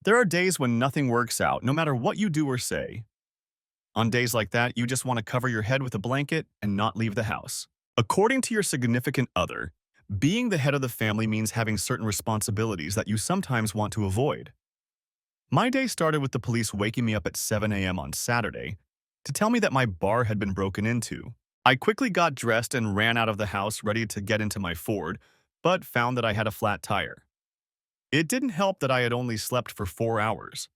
There are days when nothing works out, no matter what you do or say. On days like that, you just want to cover your head with a blanket and not leave the house. According to your significant other, being the head of the family means having certain responsibilities that you sometimes want to avoid. My day started with the police waking me up at 7 a.m. on Saturday to tell me that my bar had been broken into. I quickly got dressed and ran out of the house ready to get into my Ford, but found that I had a flat tire. It didn't help that I had only slept for 4 hours.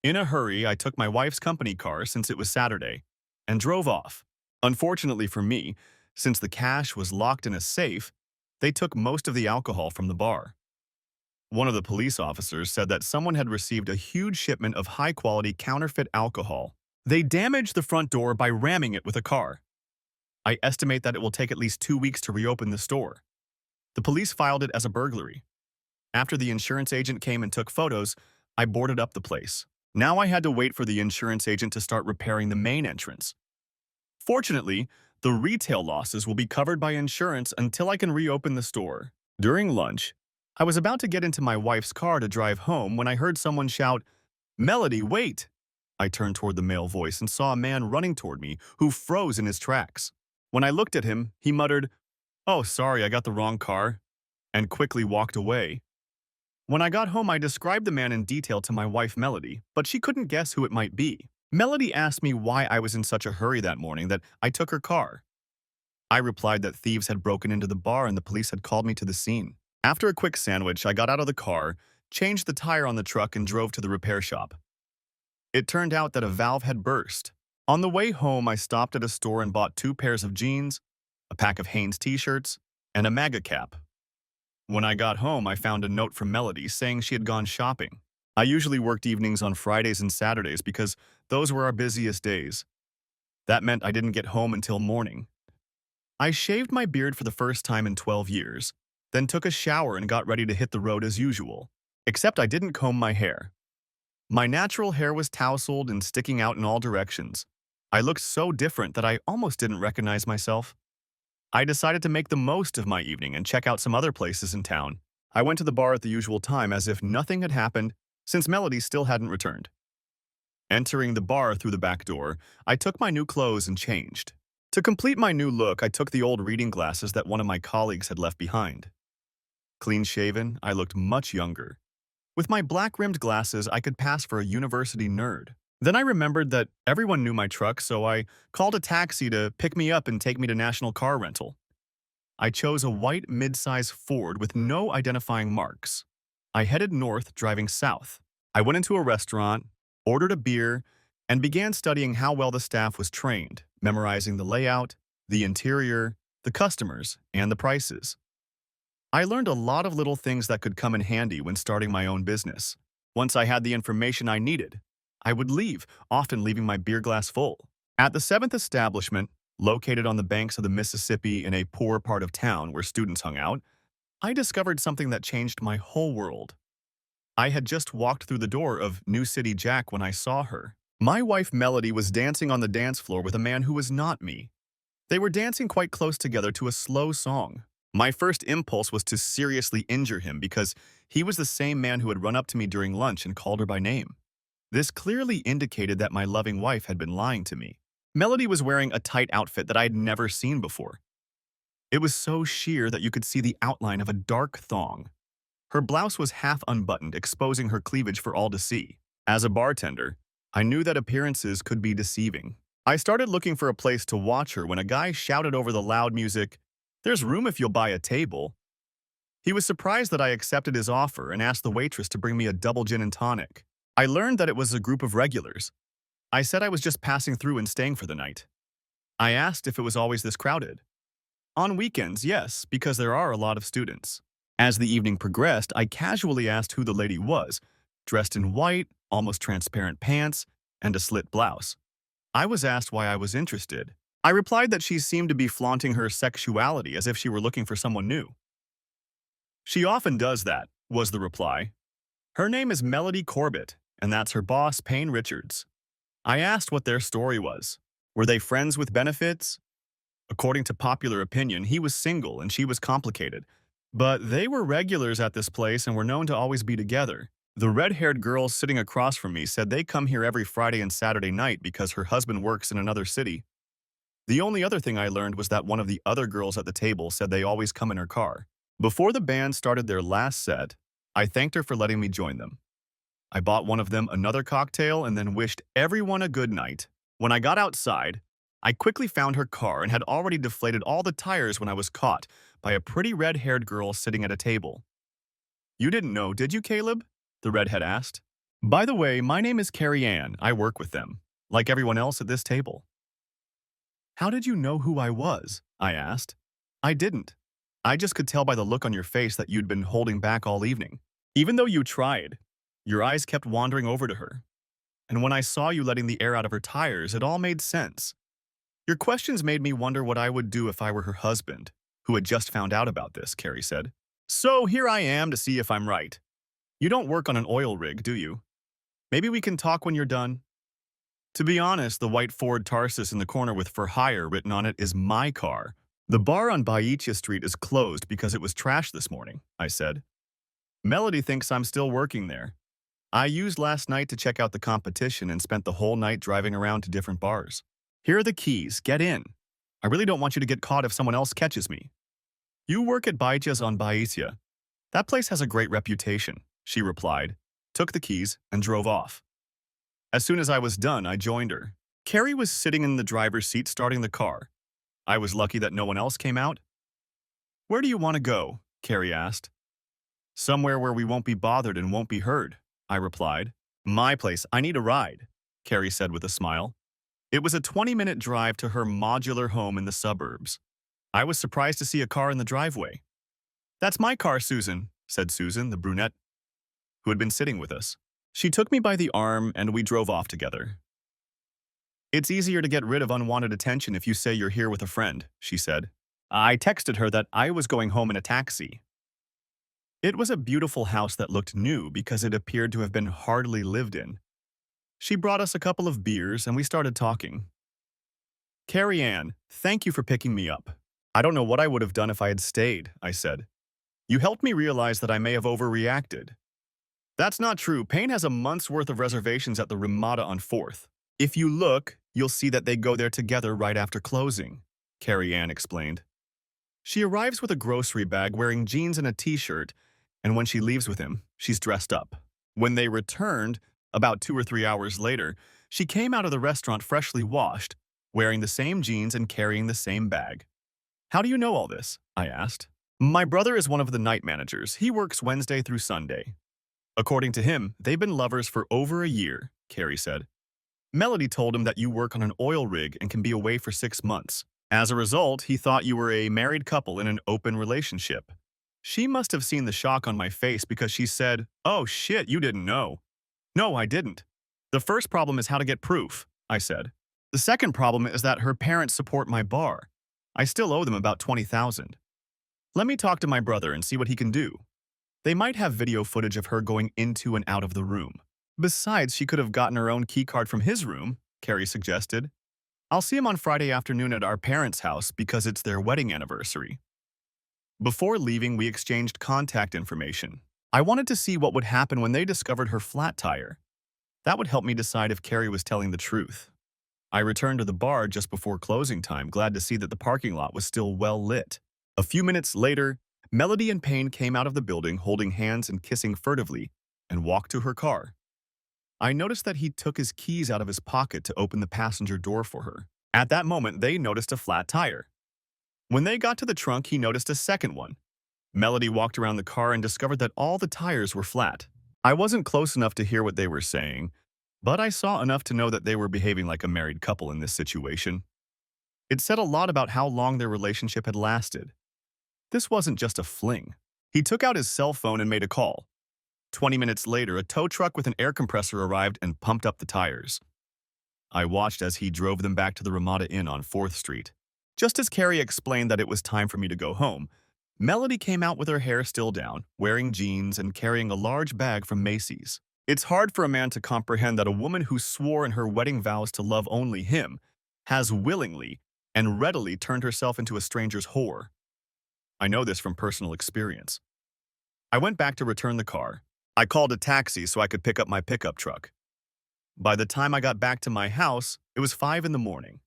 In a hurry, I took my wife's company car since it was Saturday and drove off. Unfortunately for me, since the cash was locked in a safe, they took most of the alcohol from the bar. One of the police officers said that someone had received a huge shipment of high-quality counterfeit alcohol. They damaged the front door by ramming it with a car. I estimate that it will take at least 2 weeks to reopen the store. The police filed it as a burglary. After the insurance agent came and took photos, I boarded up the place. Now I had to wait for the insurance agent to start repairing the main entrance. Fortunately, the retail losses will be covered by insurance until I can reopen the store. During lunch, I was about to get into my wife's car to drive home when I heard someone shout, "Melody, wait!" I turned toward the male voice and saw a man running toward me who froze in his tracks. When I looked at him, he muttered, "Oh, sorry, I got the wrong car," and quickly walked away. When I got home, I described the man in detail to my wife Melody, but she couldn't guess who it might be. Melody asked me why I was in such a hurry that morning that I took her car. I replied that thieves had broken into the bar and the police had called me to the scene. After a quick sandwich, I got out of the car, changed the tire on the truck, and drove to the repair shop. It turned out that a valve had burst. On the way home, I stopped at a store and bought 2 pairs of jeans, a pack of Hanes t-shirts, and a MAGA cap. When I got home, I found a note from Melody saying she had gone shopping. I usually worked evenings on Fridays and Saturdays because those were our busiest days. That meant I didn't get home until morning. I shaved my beard for the first time in 12 years, then took a shower and got ready to hit the road as usual. Except I didn't comb my hair. My natural hair was tousled and sticking out in all directions. I looked so different that I almost didn't recognize myself. I decided to make the most of my evening and check out some other places in town. I went to the bar at the usual time as if nothing had happened since Melody still hadn't returned. Entering the bar through the back door, I took my new clothes and changed. To complete my new look, I took the old reading glasses that one of my colleagues had left behind. Clean-shaven, I looked much younger. With my black-rimmed glasses, I could pass for a university nerd. Then I remembered that everyone knew my truck, so I called a taxi to pick me up and take me to National Car Rental. I chose a white mid-size Ford with no identifying marks. I headed north, driving south. I went into a restaurant, ordered a beer, and began studying how well the staff was trained, memorizing the layout, the interior, the customers, and the prices. I learned a lot of little things that could come in handy when starting my own business. Once I had the information I needed, I would leave, often leaving my beer glass full. At the seventh establishment, located on the banks of the Mississippi in a poor part of town where students hung out, I discovered something that changed my whole world. I had just walked through the door of New City Jack when I saw her. My wife Melody was dancing on the dance floor with a man who was not me. They were dancing quite close together to a slow song. My first impulse was to seriously injure him because he was the same man who had run up to me during lunch and called her by name. This clearly indicated that my loving wife had been lying to me. Melody was wearing a tight outfit that I had never seen before. It was so sheer that you could see the outline of a dark thong. Her blouse was half unbuttoned, exposing her cleavage for all to see. As a bartender, I knew that appearances could be deceiving. I started looking for a place to watch her when a guy shouted over the loud music, "There's room if you'll buy a table." He was surprised that I accepted his offer and asked the waitress to bring me a double gin and tonic. I learned that it was a group of regulars. I said I was just passing through and staying for the night. I asked if it was always this crowded. On weekends, yes, because there are a lot of students. As the evening progressed, I casually asked who the lady was, dressed in white, almost transparent pants, and a slit blouse. I was asked why I was interested. I replied that she seemed to be flaunting her sexuality as if she were looking for someone new. "She often does that," was the reply. "Her name is Melody Corbett, and that's her boss, Payne Richards." I asked what their story was. Were they friends with benefits? According to popular opinion, he was single and she was complicated. But they were regulars at this place and were known to always be together. The red-haired girl sitting across from me said they come here every Friday and Saturday night because her husband works in another city. The only other thing I learned was that one of the other girls at the table said they always come in her car. Before the band started their last set, I thanked her for letting me join them. I bought one of them another cocktail and then wished everyone a good night. When I got outside, I quickly found her car and had already deflated all the tires when I was caught by a pretty red-haired girl sitting at a table. You didn't know, did you, Caleb? The redhead asked. By the way, my name is Carrie Ann. I work with them, like everyone else at this table. How did you know who I was? I asked. I didn't. I just could tell by the look on your face that you'd been holding back all evening. Even though you tried, your eyes kept wandering over to her. And when I saw you letting the air out of her tires, it all made sense. Your questions made me wonder what I would do if I were her husband, who had just found out about this, Carrie said. So here I am to see if I'm right. You don't work on an oil rig, do you? Maybe we can talk when you're done. To be honest, the white Ford Tarsus in the corner with "For Hire" written on it is my car. The bar on Baitia Street is closed because it was trashed this morning, I said. Melody thinks I'm still working there. I used last night to check out the competition and spent the whole night driving around to different bars. Here are the keys. Get in. I really don't want you to get caught if someone else catches me. You work at Baitia's on Baitia. That place has a great reputation, she replied, took the keys, and drove off. As soon as I was done, I joined her. Carrie was sitting in the driver's seat starting the car. I was lucky that no one else came out. Where do you want to go? Carrie asked. Somewhere where we won't be bothered and won't be heard, I replied. My place, I need a ride, Carrie said with a smile. It was a 20-minute drive to her modular home in the suburbs. I was surprised to see a car in the driveway. That's my car, Susan, said Susan, the brunette, who had been sitting with us. She took me by the arm and we drove off together. It's easier to get rid of unwanted attention if you say you're here with a friend, she said. I texted her that I was going home in a taxi. It was a beautiful house that looked new because it appeared to have been hardly lived in. She brought us a couple of beers and we started talking. Carrie Ann, thank you for picking me up. I don't know what I would have done if I had stayed, I said. You helped me realize that I may have overreacted. That's not true. Payne has a month's worth of reservations at the Ramada on 4th. If you look, you'll see that they go there together right after closing, Carrie Ann explained. She arrives with a grocery bag wearing jeans and a t-shirt, and when she leaves with him, she's dressed up. When they returned, about 2 or 3 hours later, she came out of the restaurant freshly washed, wearing the same jeans and carrying the same bag. How do you know all this? I asked. My brother is one of the night managers. He works Wednesday through Sunday. According to him, they've been lovers for over a year, Carrie said. Melody told him that you work on an oil rig and can be away for 6 months. As a result, he thought you were a married couple in an open relationship. She must have seen the shock on my face because she said, "Oh shit, you didn't know." No, I didn't. The first problem is how to get proof, I said. The second problem is that her parents support my bar. I still owe them about $20,000. Let me talk to my brother and see what he can do. They might have video footage of her going into and out of the room. Besides, she could have gotten her own keycard from his room, Carrie suggested. I'll see him on Friday afternoon at our parents' house because it's their wedding anniversary. Before leaving, we exchanged contact information. I wanted to see what would happen when they discovered her flat tire. That would help me decide if Carrie was telling the truth. I returned to the bar just before closing time, glad to see that the parking lot was still well lit. A few minutes later, Melody and Payne came out of the building holding hands and kissing furtively and walked to her car. I noticed that he took his keys out of his pocket to open the passenger door for her. At that moment, they noticed a flat tire. When they got to the trunk, he noticed a second one. Melody walked around the car and discovered that all the tires were flat. I wasn't close enough to hear what they were saying, but I saw enough to know that they were behaving like a married couple in this situation. It said a lot about how long their relationship had lasted. This wasn't just a fling. He took out his cell phone and made a call. 20 minutes later, a tow truck with an air compressor arrived and pumped up the tires. I watched as he drove them back to the Ramada Inn on 4th Street. Just as Carrie explained that it was time for me to go home, Melody came out with her hair still down, wearing jeans and carrying a large bag from Macy's. It's hard for a man to comprehend that a woman who swore in her wedding vows to love only him has willingly and readily turned herself into a stranger's whore. I know this from personal experience. I went back to return the car. I called a taxi so I could pick up my pickup truck. By the time I got back to my house, it was 5 in the morning.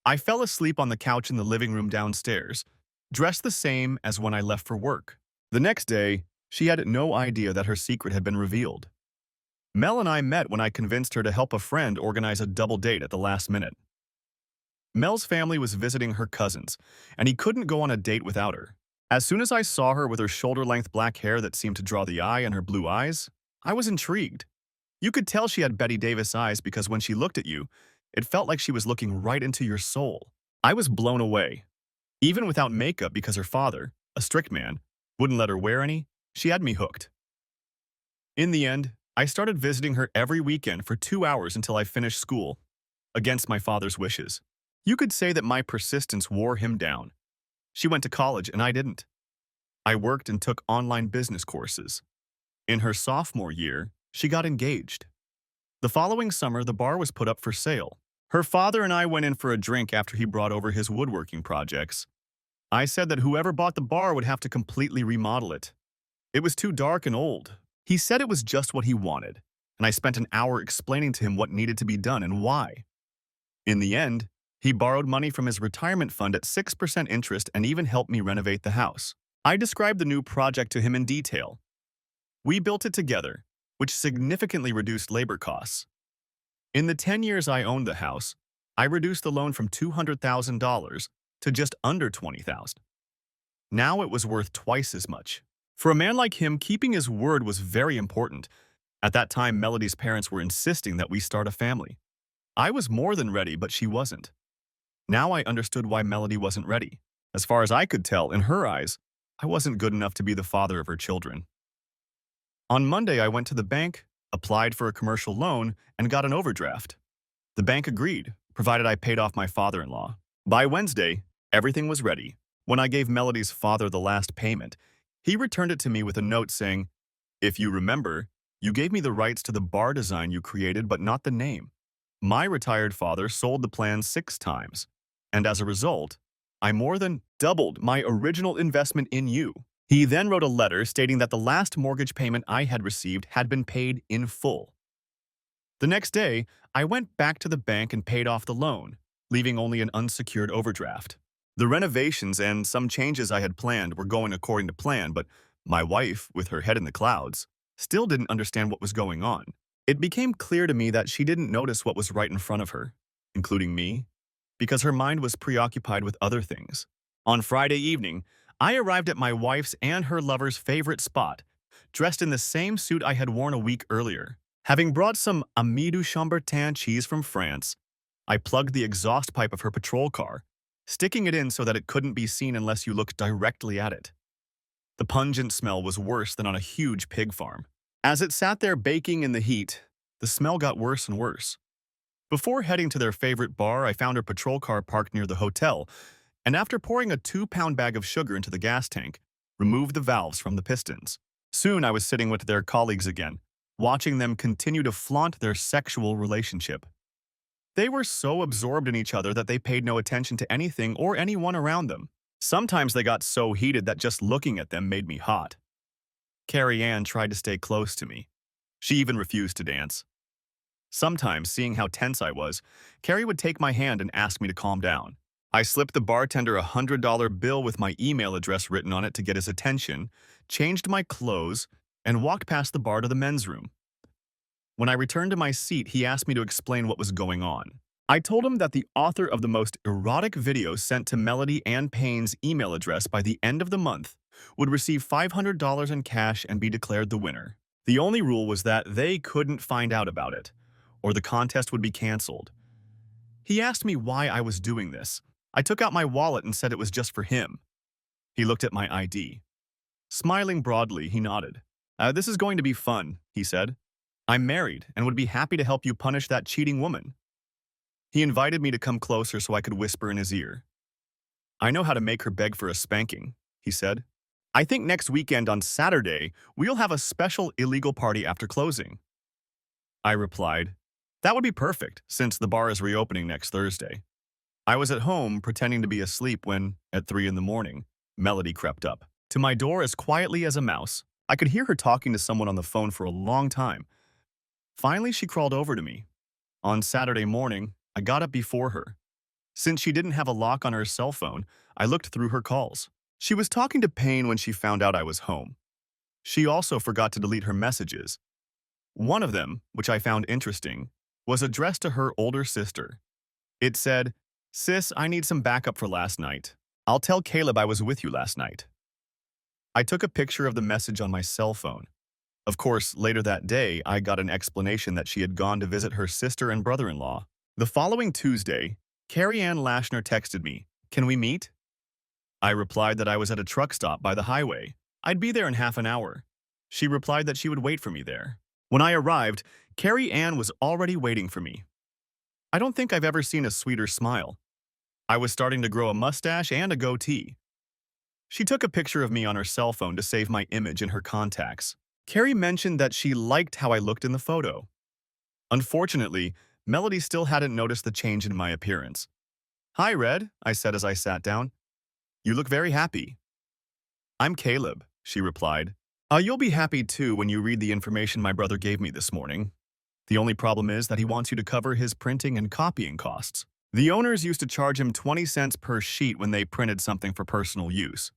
I fell asleep on the couch in the living room downstairs, dressed the same as when I left for work. The next day, she had no idea that her secret had been revealed. Mel and I met when I convinced her to help a friend organize a double date at the last minute. Mel's family was visiting her cousins, and he couldn't go on a date without her. As soon as I saw her with her shoulder-length black hair that seemed to draw the eye and her blue eyes, I was intrigued. You could tell she had Betty Davis eyes because when she looked at you, it felt like she was looking right into your soul. I was blown away. Even without makeup because her father, a strict man, wouldn't let her wear any, she had me hooked. In the end, I started visiting her every weekend for 2 hours until I finished school, against my father's wishes. You could say that my persistence wore him down. She went to college and I didn't. I worked and took online business courses. In her sophomore year, she got engaged. The following summer, the bar was put up for sale. Her father and I went in for a drink after he brought over his woodworking projects. I said that whoever bought the bar would have to completely remodel it. It was too dark and old. He said it was just what he wanted, and I spent an hour explaining to him what needed to be done and why. In the end, he borrowed money from his retirement fund at 6% interest and even helped me renovate the house. I described the new project to him in detail. We built it together, which significantly reduced labor costs. In the 10 years I owned the house, I reduced the loan from $200,000 to just under $20,000. Now it was worth twice as much. For a man like him, keeping his word was very important. At that time, Melody's parents were insisting that we start a family. I was more than ready, but she wasn't. Now I understood why Melody wasn't ready. As far as I could tell, in her eyes, I wasn't good enough to be the father of her children. On Monday, I went to the bank, applied for a commercial loan, and got an overdraft. The bank agreed, provided I paid off my father-in-law. By Wednesday, everything was ready. When I gave Melody's father the last payment, he returned it to me with a note saying, "If you remember, you gave me the rights to the bar design you created but not the name. My retired father sold the plan 6 times, and as a result, I more than doubled my original investment in you." He then wrote a letter stating that the last mortgage payment I had received had been paid in full. The next day, I went back to the bank and paid off the loan, leaving only an unsecured overdraft. The renovations and some changes I had planned were going according to plan, but my wife, with her head in the clouds, still didn't understand what was going on. It became clear to me that she didn't notice what was right in front of her, including me, because her mind was preoccupied with other things. On Friday evening, I arrived at my wife's and her lover's favorite spot, dressed in the same suit I had worn a week earlier. Having brought some Ami du Chambertin cheese from France, I plugged the exhaust pipe of her patrol car, sticking it in so that it couldn't be seen unless you looked directly at it. The pungent smell was worse than on a huge pig farm. As it sat there baking in the heat, the smell got worse and worse. Before heading to their favorite bar, I found her patrol car parked near the hotel, and after pouring a 2-pound bag of sugar into the gas tank, removed the valves from the pistons. Soon I was sitting with their colleagues again, watching them continue to flaunt their sexual relationship. They were so absorbed in each other that they paid no attention to anything or anyone around them. Sometimes they got so heated that just looking at them made me hot. Carrie Ann tried to stay close to me. She even refused to dance. Sometimes, seeing how tense I was, Carrie would take my hand and ask me to calm down. I slipped the bartender a $100 bill with my email address written on it to get his attention, changed my clothes, and walked past the bar to the men's room. When I returned to my seat, he asked me to explain what was going on. I told him that the author of the most erotic video sent to Melody Ann Payne's email address by the end of the month would receive $500 in cash and be declared the winner. The only rule was that they couldn't find out about it, or the contest would be canceled. He asked me why I was doing this. I took out my wallet and said it was just for him. He looked at my ID. Smiling broadly, he nodded. This is going to be fun," he said. "I'm married and would be happy to help you punish that cheating woman." He invited me to come closer so I could whisper in his ear. "I know how to make her beg for a spanking," he said. "I think next weekend on Saturday, we'll have a special illegal party after closing." I replied, "That would be perfect, since the bar is reopening next Thursday." I was at home pretending to be asleep when, at 3 in the morning, Melody crept up to my door as quietly as a mouse. I could hear her talking to someone on the phone for a long time. Finally, she crawled over to me. On Saturday morning, I got up before her. Since she didn't have a lock on her cell phone, I looked through her calls. She was talking to Payne when she found out I was home. She also forgot to delete her messages. One of them, which I found interesting, was addressed to her older sister. It said, "Sis, I need some backup for last night. I'll tell Caleb I was with you last night." I took a picture of the message on my cell phone. Of course, later that day, I got an explanation that she had gone to visit her sister and brother-in-law. The following Tuesday, Carrie Ann Lashner texted me, "Can we meet?" I replied that I was at a truck stop by the highway. I'd be there in half an hour. She replied that she would wait for me there. When I arrived, Carrie Ann was already waiting for me. I don't think I've ever seen a sweeter smile. I was starting to grow a mustache and a goatee. She took a picture of me on her cell phone to save my image in her contacts. Carrie mentioned that she liked how I looked in the photo. Unfortunately, Melody still hadn't noticed the change in my appearance. "Hi, Red," I said as I sat down. "You look very happy." "I'm Caleb," she replied. You'll be happy too when you read the information my brother gave me this morning. The only problem is that he wants you to cover his printing and copying costs. The owners used to charge him 20 cents per sheet when they printed something for personal use.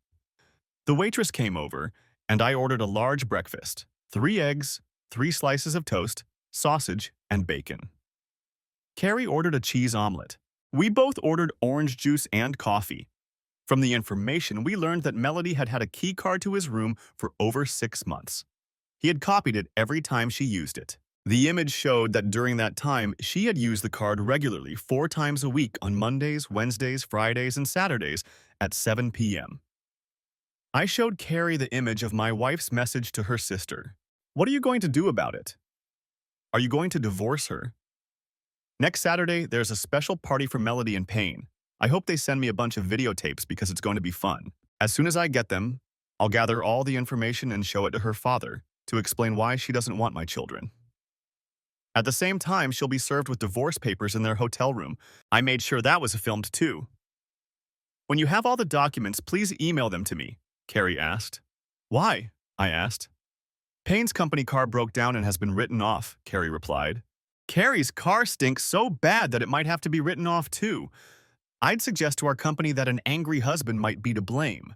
The waitress came over, and I ordered a large breakfast, 3 eggs, 3 slices of toast, sausage, and bacon. Carrie ordered a cheese omelet. We both ordered orange juice and coffee. From the information, we learned that Melody had had a key card to his room for over 6 months. He had copied it every time she used it. The image showed that during that time, she had used the card regularly 4 times a week on Mondays, Wednesdays, Fridays, and Saturdays at 7 p.m. I showed Carrie the image of my wife's message to her sister. "What are you going to do about it? Are you going to divorce her?" Next Saturday, there's a special party for Melody and Payne. I hope they send me a bunch of videotapes because it's going to be fun. As soon as I get them, I'll gather all the information and show it to her father to explain why she doesn't want my children. At the same time, she'll be served with divorce papers in their hotel room. I made sure that was filmed too. "When you have all the documents, please email them to me," Carrie asked. "Why?" I asked. "Payne's company car broke down and has been written off," Carrie replied. "Carrie's car stinks so bad that it might have to be written off too. I'd suggest to our company that an angry husband might be to blame."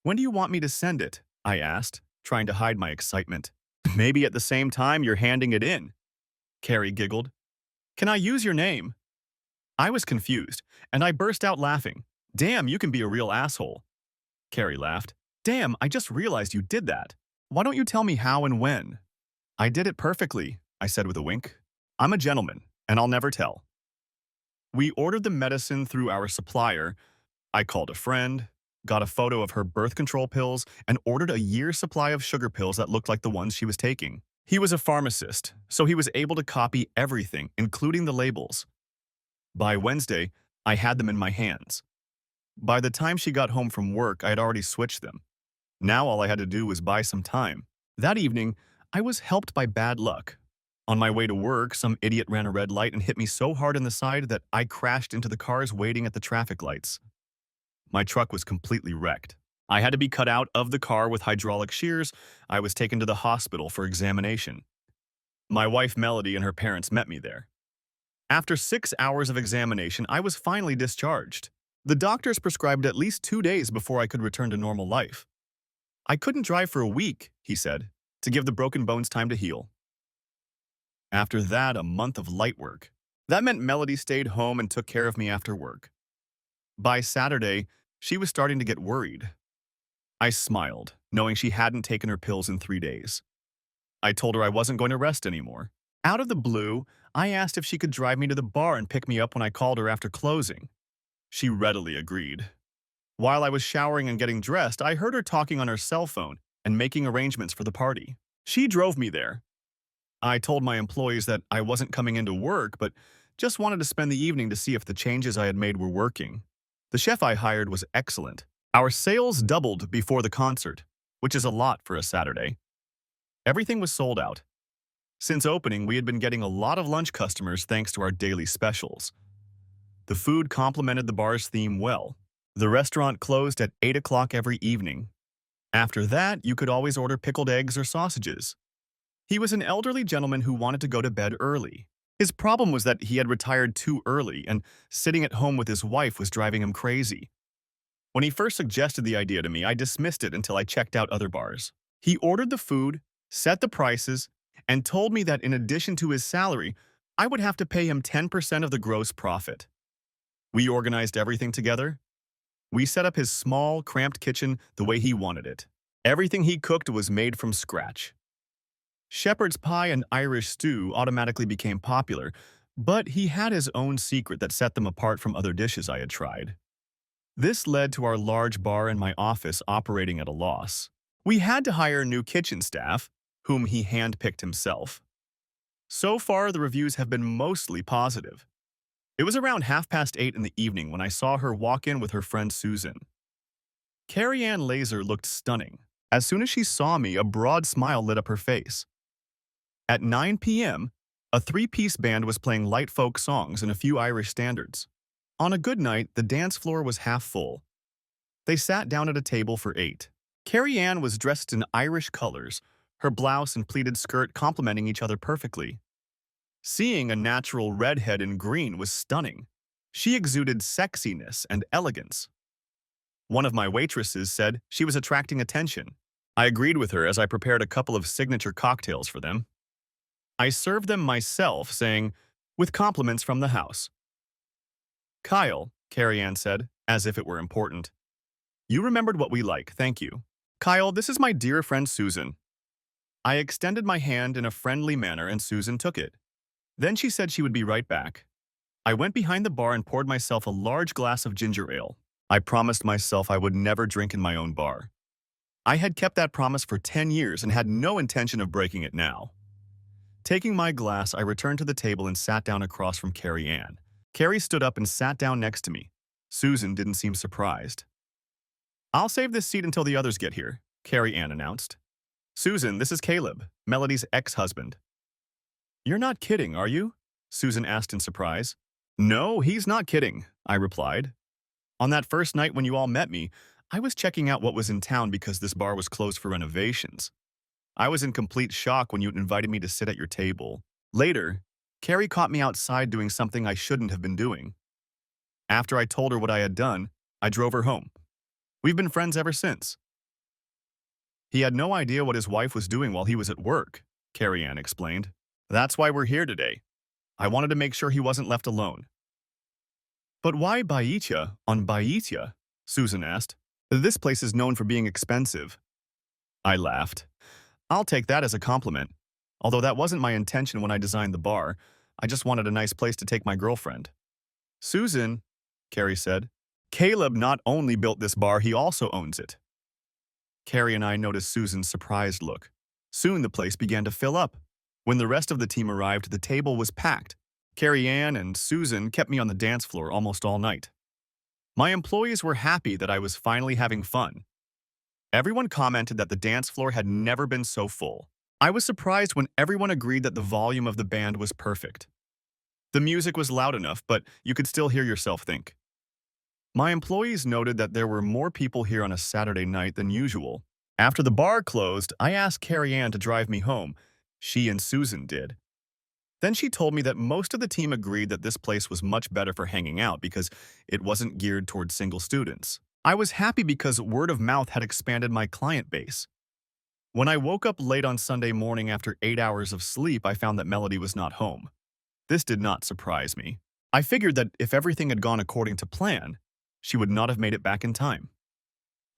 "When do you want me to send it?" I asked, trying to hide my excitement. "Maybe at the same time you're handing it in," Carrie giggled. "Can I use your name?" I was confused, and I burst out laughing. "Damn, you can be a real asshole." Carrie laughed. "Damn, I just realized you did that. Why don't you tell me how and when?" "I did it perfectly," I said with a wink. "I'm a gentleman, and I'll never tell." We ordered the medicine through our supplier. I called a friend, got a photo of her birth control pills, and ordered a year's supply of sugar pills that looked like the ones she was taking. He was a pharmacist, so he was able to copy everything, including the labels. By Wednesday, I had them in my hands. By the time she got home from work, I had already switched them. Now all I had to do was buy some time. That evening, I was helped by bad luck. On my way to work, some idiot ran a red light and hit me so hard in the side that I crashed into the cars waiting at the traffic lights. My truck was completely wrecked. I had to be cut out of the car with hydraulic shears. I was taken to the hospital for examination. My wife Melody and her parents met me there. After 6 hours of examination, I was finally discharged. The doctors prescribed at least 2 days before I could return to normal life. "I couldn't drive for a week," he said, "to give the broken bones time to heal." After that, a month of light work. That meant Melody stayed home and took care of me after work. By Saturday, she was starting to get worried. I smiled, knowing she hadn't taken her pills in 3 days. I told her I wasn't going to rest anymore. Out of the blue, I asked if she could drive me to the bar and pick me up when I called her after closing. She readily agreed. While I was showering and getting dressed, I heard her talking on her cell phone and making arrangements for the party. She drove me there. I told my employees that I wasn't coming into work, but just wanted to spend the evening to see if the changes I had made were working. The chef I hired was excellent. Our sales doubled before the concert, which is a lot for a Saturday. Everything was sold out. Since opening, we had been getting a lot of lunch customers thanks to our daily specials. The food complemented the bar's theme well. The restaurant closed at 8 o'clock every evening. After that, you could always order pickled eggs or sausages. He was an elderly gentleman who wanted to go to bed early. His problem was that he had retired too early, and sitting at home with his wife was driving him crazy. When he first suggested the idea to me, I dismissed it until I checked out other bars. He ordered the food, set the prices, and told me that in addition to his salary, I would have to pay him 10% of the gross profit. We organized everything together. We set up his small, cramped kitchen the way he wanted it. Everything he cooked was made from scratch. Shepherd's pie and Irish stew automatically became popular, but he had his own secret that set them apart from other dishes I had tried. This led to our large bar and my office operating at a loss. We had to hire new kitchen staff, whom he handpicked himself. So far, the reviews have been mostly positive. It was around 8:30 in the evening when I saw her walk in with her friend Susan. Carrie Ann Laser looked stunning. As soon as she saw me, a broad smile lit up her face. At 9 p.m., a three-piece band was playing light folk songs and a few Irish standards. On a good night, the dance floor was half full. They sat down at a table for 8. Carrie Ann was dressed in Irish colors, her blouse and pleated skirt complementing each other perfectly. Seeing a natural redhead in green was stunning. She exuded sexiness and elegance. One of my waitresses said she was attracting attention. I agreed with her as I prepared a couple of signature cocktails for them. I served them myself, saying, "With compliments from the house." "Kyle," Carrie Ann said, as if it were important. "You remembered what we like, thank you. Kyle, this is my dear friend Susan." I extended my hand in a friendly manner and Susan took it. Then she said she would be right back. I went behind the bar and poured myself a large glass of ginger ale. I promised myself I would never drink in my own bar. I had kept that promise for 10 years and had no intention of breaking it now. Taking my glass, I returned to the table and sat down across from Carrie Ann. Carrie stood up and sat down next to me. Susan didn't seem surprised. "I'll save this seat until the others get here," Carrie Ann announced. "Susan, this is Caleb, Melody's ex-husband." "You're not kidding, are you?" Susan asked in surprise. "No, he's not kidding," I replied. "On that first night when you all met me, I was checking out what was in town because this bar was closed for renovations. I was in complete shock when you invited me to sit at your table. Later, Carrie caught me outside doing something I shouldn't have been doing. After I told her what I had done, I drove her home. We've been friends ever since." "He had no idea what his wife was doing while he was at work," Carrie Ann explained. "That's why we're here today. I wanted to make sure he wasn't left alone." "But why Baitia on Baitia?" Susan asked. "This place is known for being expensive." I laughed. "I'll take that as a compliment. Although that wasn't my intention when I designed the bar. I just wanted a nice place to take my girlfriend." "Susan," Carrie said, "Caleb not only built this bar, he also owns it." Carrie and I noticed Susan's surprised look. Soon the place began to fill up. When the rest of the team arrived, the table was packed. Carrie Ann and Susan kept me on the dance floor almost all night. My employees were happy that I was finally having fun. Everyone commented that the dance floor had never been so full. I was surprised when everyone agreed that the volume of the band was perfect. The music was loud enough, but you could still hear yourself think. My employees noted that there were more people here on a Saturday night than usual. After the bar closed, I asked Carrie Ann to drive me home. She and Susan did. Then she told me that most of the team agreed that this place was much better for hanging out because it wasn't geared towards single students. I was happy because word of mouth had expanded my client base. When I woke up late on Sunday morning after 8 hours of sleep, I found that Melody was not home. This did not surprise me. I figured that if everything had gone according to plan, she would not have made it back in time.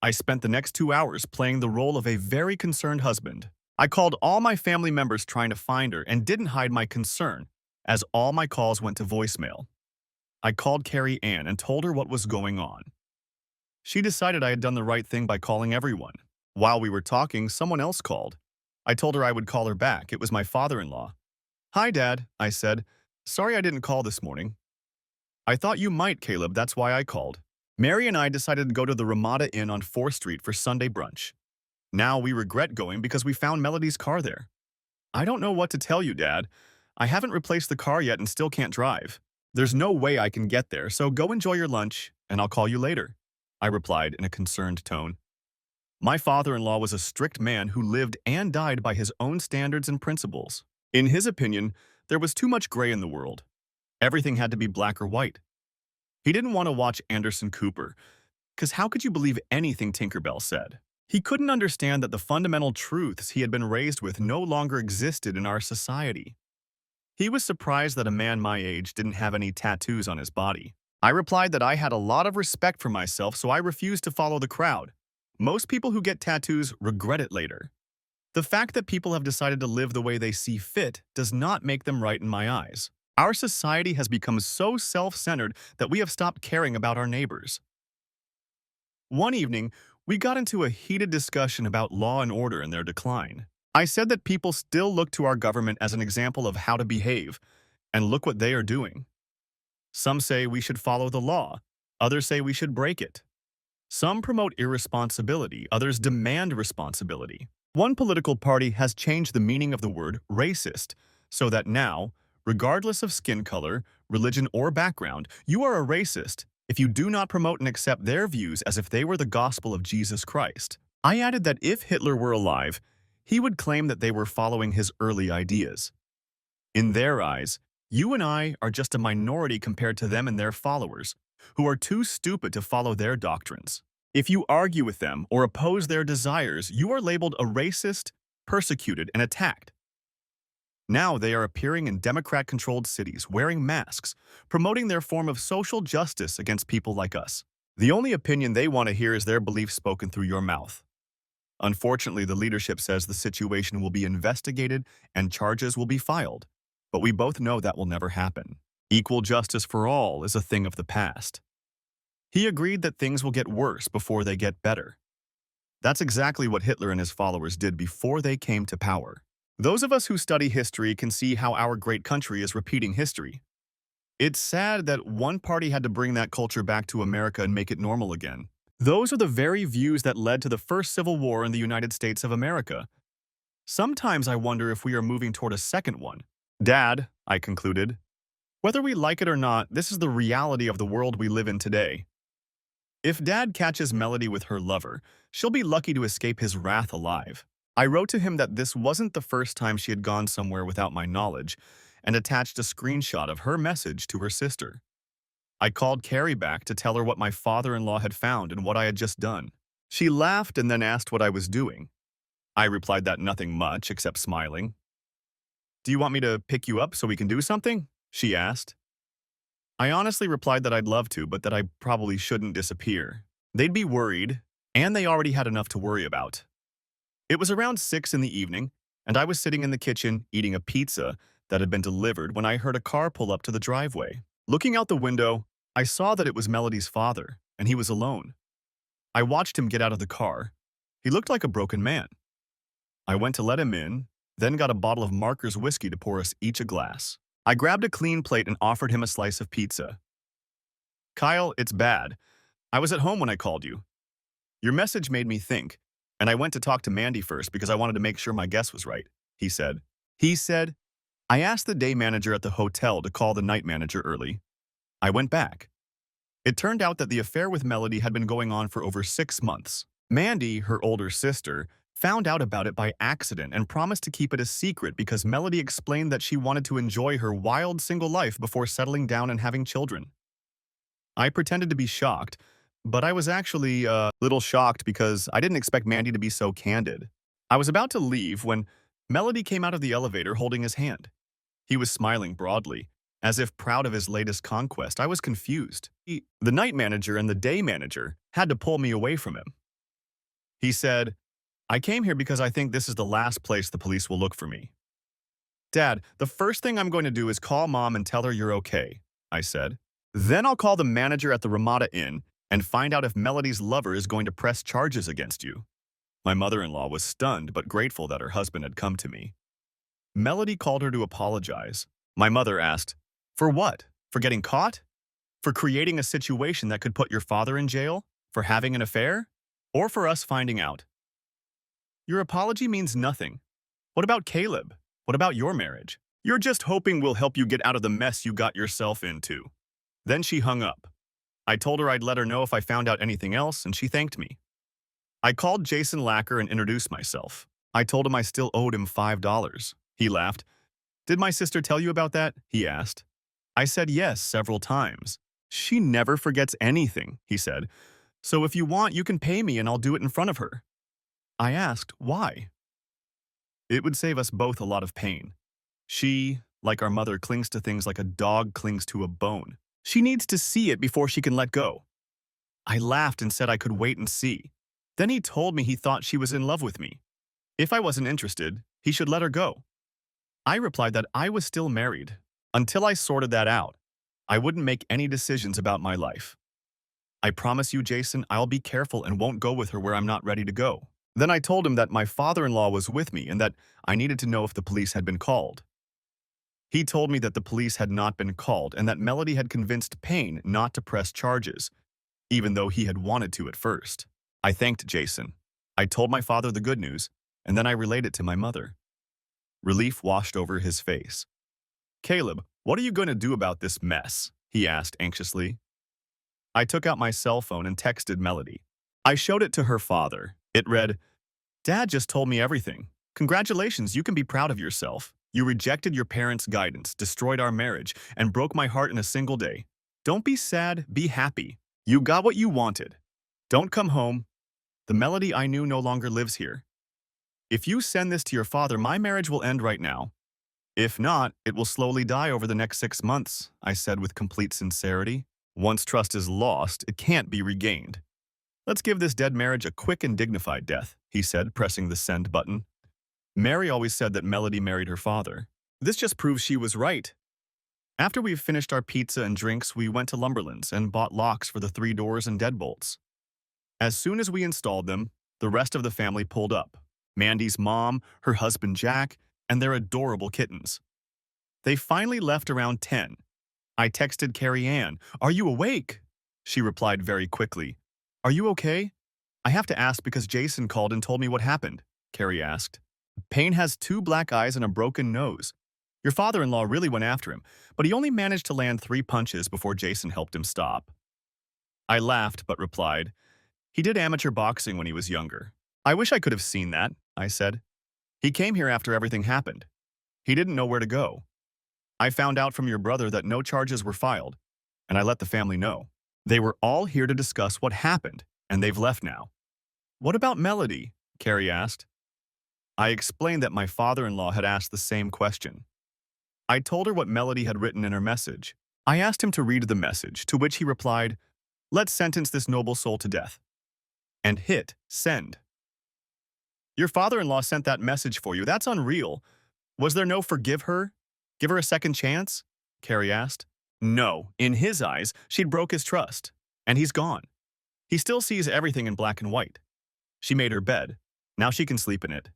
I spent the next 2 hours playing the role of a very concerned husband. I called all my family members trying to find her and didn't hide my concern, as all my calls went to voicemail. I called Carrie Ann and told her what was going on. She decided I had done the right thing by calling everyone. While we were talking, someone else called. I told her I would call her back. It was my father-in-law. "Hi, Dad," I said. "Sorry I didn't call this morning." "I thought you might, Caleb, that's why I called. Mary and I decided to go to the Ramada Inn on 4th Street for Sunday brunch. Now we regret going because we found Melody's car there." "I don't know what to tell you, Dad. I haven't replaced the car yet and still can't drive. There's no way I can get there, so go enjoy your lunch, and I'll call you later," I replied in a concerned tone. My father-in-law was a strict man who lived and died by his own standards and principles. In his opinion, there was too much gray in the world. Everything had to be black or white. He didn't want to watch Anderson Cooper, because how could you believe anything Tinkerbell said? He couldn't understand that the fundamental truths he had been raised with no longer existed in our society. He was surprised that a man my age didn't have any tattoos on his body. I replied that I had a lot of respect for myself, so I refused to follow the crowd. Most people who get tattoos regret it later. The fact that people have decided to live the way they see fit does not make them right in my eyes. Our society has become so self-centered that we have stopped caring about our neighbors. One evening, we got into a heated discussion about law and order and their decline. I said that people still look to our government as an example of how to behave, and look what they are doing. Some say we should follow the law, others say we should break it. Some promote irresponsibility, others demand responsibility. One political party has changed the meaning of the word racist, so that now, regardless of skin color, religion, or background, you are a racist if you do not promote and accept their views as if they were the gospel of Jesus Christ. I added that if Hitler were alive, he would claim that they were following his early ideas. In their eyes, you and I are just a minority compared to them and their followers, who are too stupid to follow their doctrines. If you argue with them or oppose their desires, you are labeled a racist, persecuted, and attacked. Now they are appearing in Democrat-controlled cities, wearing masks, promoting their form of social justice against people like us. The only opinion they want to hear is their belief spoken through your mouth. Unfortunately, the leadership says the situation will be investigated and charges will be filed, but we both know that will never happen. Equal justice for all is a thing of the past. He agreed that things will get worse before they get better. That's exactly what Hitler and his followers did before they came to power. Those of us who study history can see how our great country is repeating history. It's sad that one party had to bring that culture back to America and make it normal again. Those are the very views that led to the first Civil War in the United States of America. Sometimes I wonder if we are moving toward a second one. Dad, I concluded, whether we like it or not, this is the reality of the world we live in today. If Dad catches Melody with her lover, she'll be lucky to escape his wrath alive. I wrote to him that this wasn't the first time she had gone somewhere without my knowledge, and attached a screenshot of her message to her sister. I called Carrie back to tell her what my father-in-law had found and what I had just done. She laughed and then asked what I was doing. I replied that nothing much, except smiling. "Do you want me to pick you up so we can do something?" she asked. I honestly replied that I'd love to, but that I probably shouldn't disappear. They'd be worried, and they already had enough to worry about. It was around 6 in the evening, and I was sitting in the kitchen eating a pizza that had been delivered when I heard a car pull up to the driveway. Looking out the window, I saw that it was Melody's father, and he was alone. I watched him get out of the car. He looked like a broken man. I went to let him in, then got a bottle of Marker's whiskey to pour us each a glass. I grabbed a clean plate and offered him a slice of pizza. "Kyle, it's bad. I was at home when I called you. Your message made me think, and I went to talk to Mandy first because I wanted to make sure my guess was right," he said. I asked the day manager at the hotel to call the night manager early. I went back. It turned out that the affair with Melody had been going on for over 6 months. Mandy, her older sister, found out about it by accident and promised to keep it a secret because Melody explained that she wanted to enjoy her wild single life before settling down and having children. I pretended to be shocked, but I was actually a little shocked because I didn't expect Mandy to be so candid. I was about to leave when Melody came out of the elevator holding his hand. He was smiling broadly, as if proud of his latest conquest. I was confused. The night manager and the day manager had to pull me away from him. He said, "I came here because I think this is the last place the police will look for me." "Dad, the first thing I'm going to do is call Mom and tell her you're okay," I said. "Then I'll call the manager at the Ramada Inn and find out if Melody's lover is going to press charges against you." My mother-in-law was stunned but grateful that her husband had come to me. Melody called her to apologize. My mother asked, "For what? For getting caught? For creating a situation that could put your father in jail? For having an affair? Or for us finding out?" "Your apology means nothing. What about Caleb? What about your marriage? You're just hoping we'll help you get out of the mess you got yourself into." Then she hung up. I told her I'd let her know if I found out anything else, and she thanked me. I called Jason Lacker and introduced myself. I told him I still owed him $5. He laughed. Did my sister tell you about that? He asked. I said yes several times. She never forgets anything, he said. So if you want, you can pay me and I'll do it in front of her. I asked, why? It would save us both a lot of pain. She, like our mother, clings to things like a dog clings to a bone. She needs to see it before she can let go. I laughed and said I could wait and see. Then he told me he thought she was in love with me. If I wasn't interested, he should let her go. I replied that I was still married. Until I sorted that out, I wouldn't make any decisions about my life. I promise you, Jason, I'll be careful and won't go with her where I'm not ready to go. Then I told him that my father-in-law was with me and that I needed to know if the police had been called. He told me that the police had not been called and that Melody had convinced Payne not to press charges, even though he had wanted to at first. I thanked Jason. I told my father the good news, and then I relayed it to my mother. Relief washed over his face. Caleb, what are you going to do about this mess? He asked anxiously. I took out my cell phone and texted Melody. I showed it to her father. It read, Dad just told me everything. Congratulations, you can be proud of yourself. You rejected your parents' guidance, destroyed our marriage, and broke my heart in a single day. Don't be sad, be happy. You got what you wanted. Don't come home. The Melody I knew no longer lives here. If you send this to your father, my marriage will end right now. If not, it will slowly die over the next 6 months, I said with complete sincerity. Once trust is lost, it can't be regained. Let's give this dead marriage a quick and dignified death, he said, pressing the send button. Mary always said that Melody married her father. This just proves she was right. After we finished our pizza and drinks, we went to Lumberland's and bought locks for the 3 doors and deadbolts. As soon as we installed them, the rest of the family pulled up. Mandy's mom, her husband Jack, and their adorable kittens. They finally left around 10. I texted Carrie Ann, "Are you awake?" She replied very quickly, "Are you okay?" "I have to ask because Jason called and told me what happened," Carrie asked. "Payne has 2 black eyes and a broken nose. Your father-in-law really went after him, but he only managed to land 3 punches before Jason helped him stop." I laughed but replied, "He did amateur boxing when he was younger. I wish I could have seen that," I said. "He came here after everything happened. He didn't know where to go. I found out from your brother that no charges were filed, and I let the family know. They were all here to discuss what happened, and they've left now." "What about Melody?" Carrie asked. I explained that my father-in-law had asked the same question. I told her what Melody had written in her message. I asked him to read the message, to which he replied, "Let's sentence this noble soul to death," and hit send. "Your father-in-law sent that message for you. That's unreal. Was there no forgive her? Give her a second chance?" Carrie asked. "No. In his eyes, she'd broke his trust. And he's gone. He still sees everything in black and white. She made her bed. Now she can sleep in it.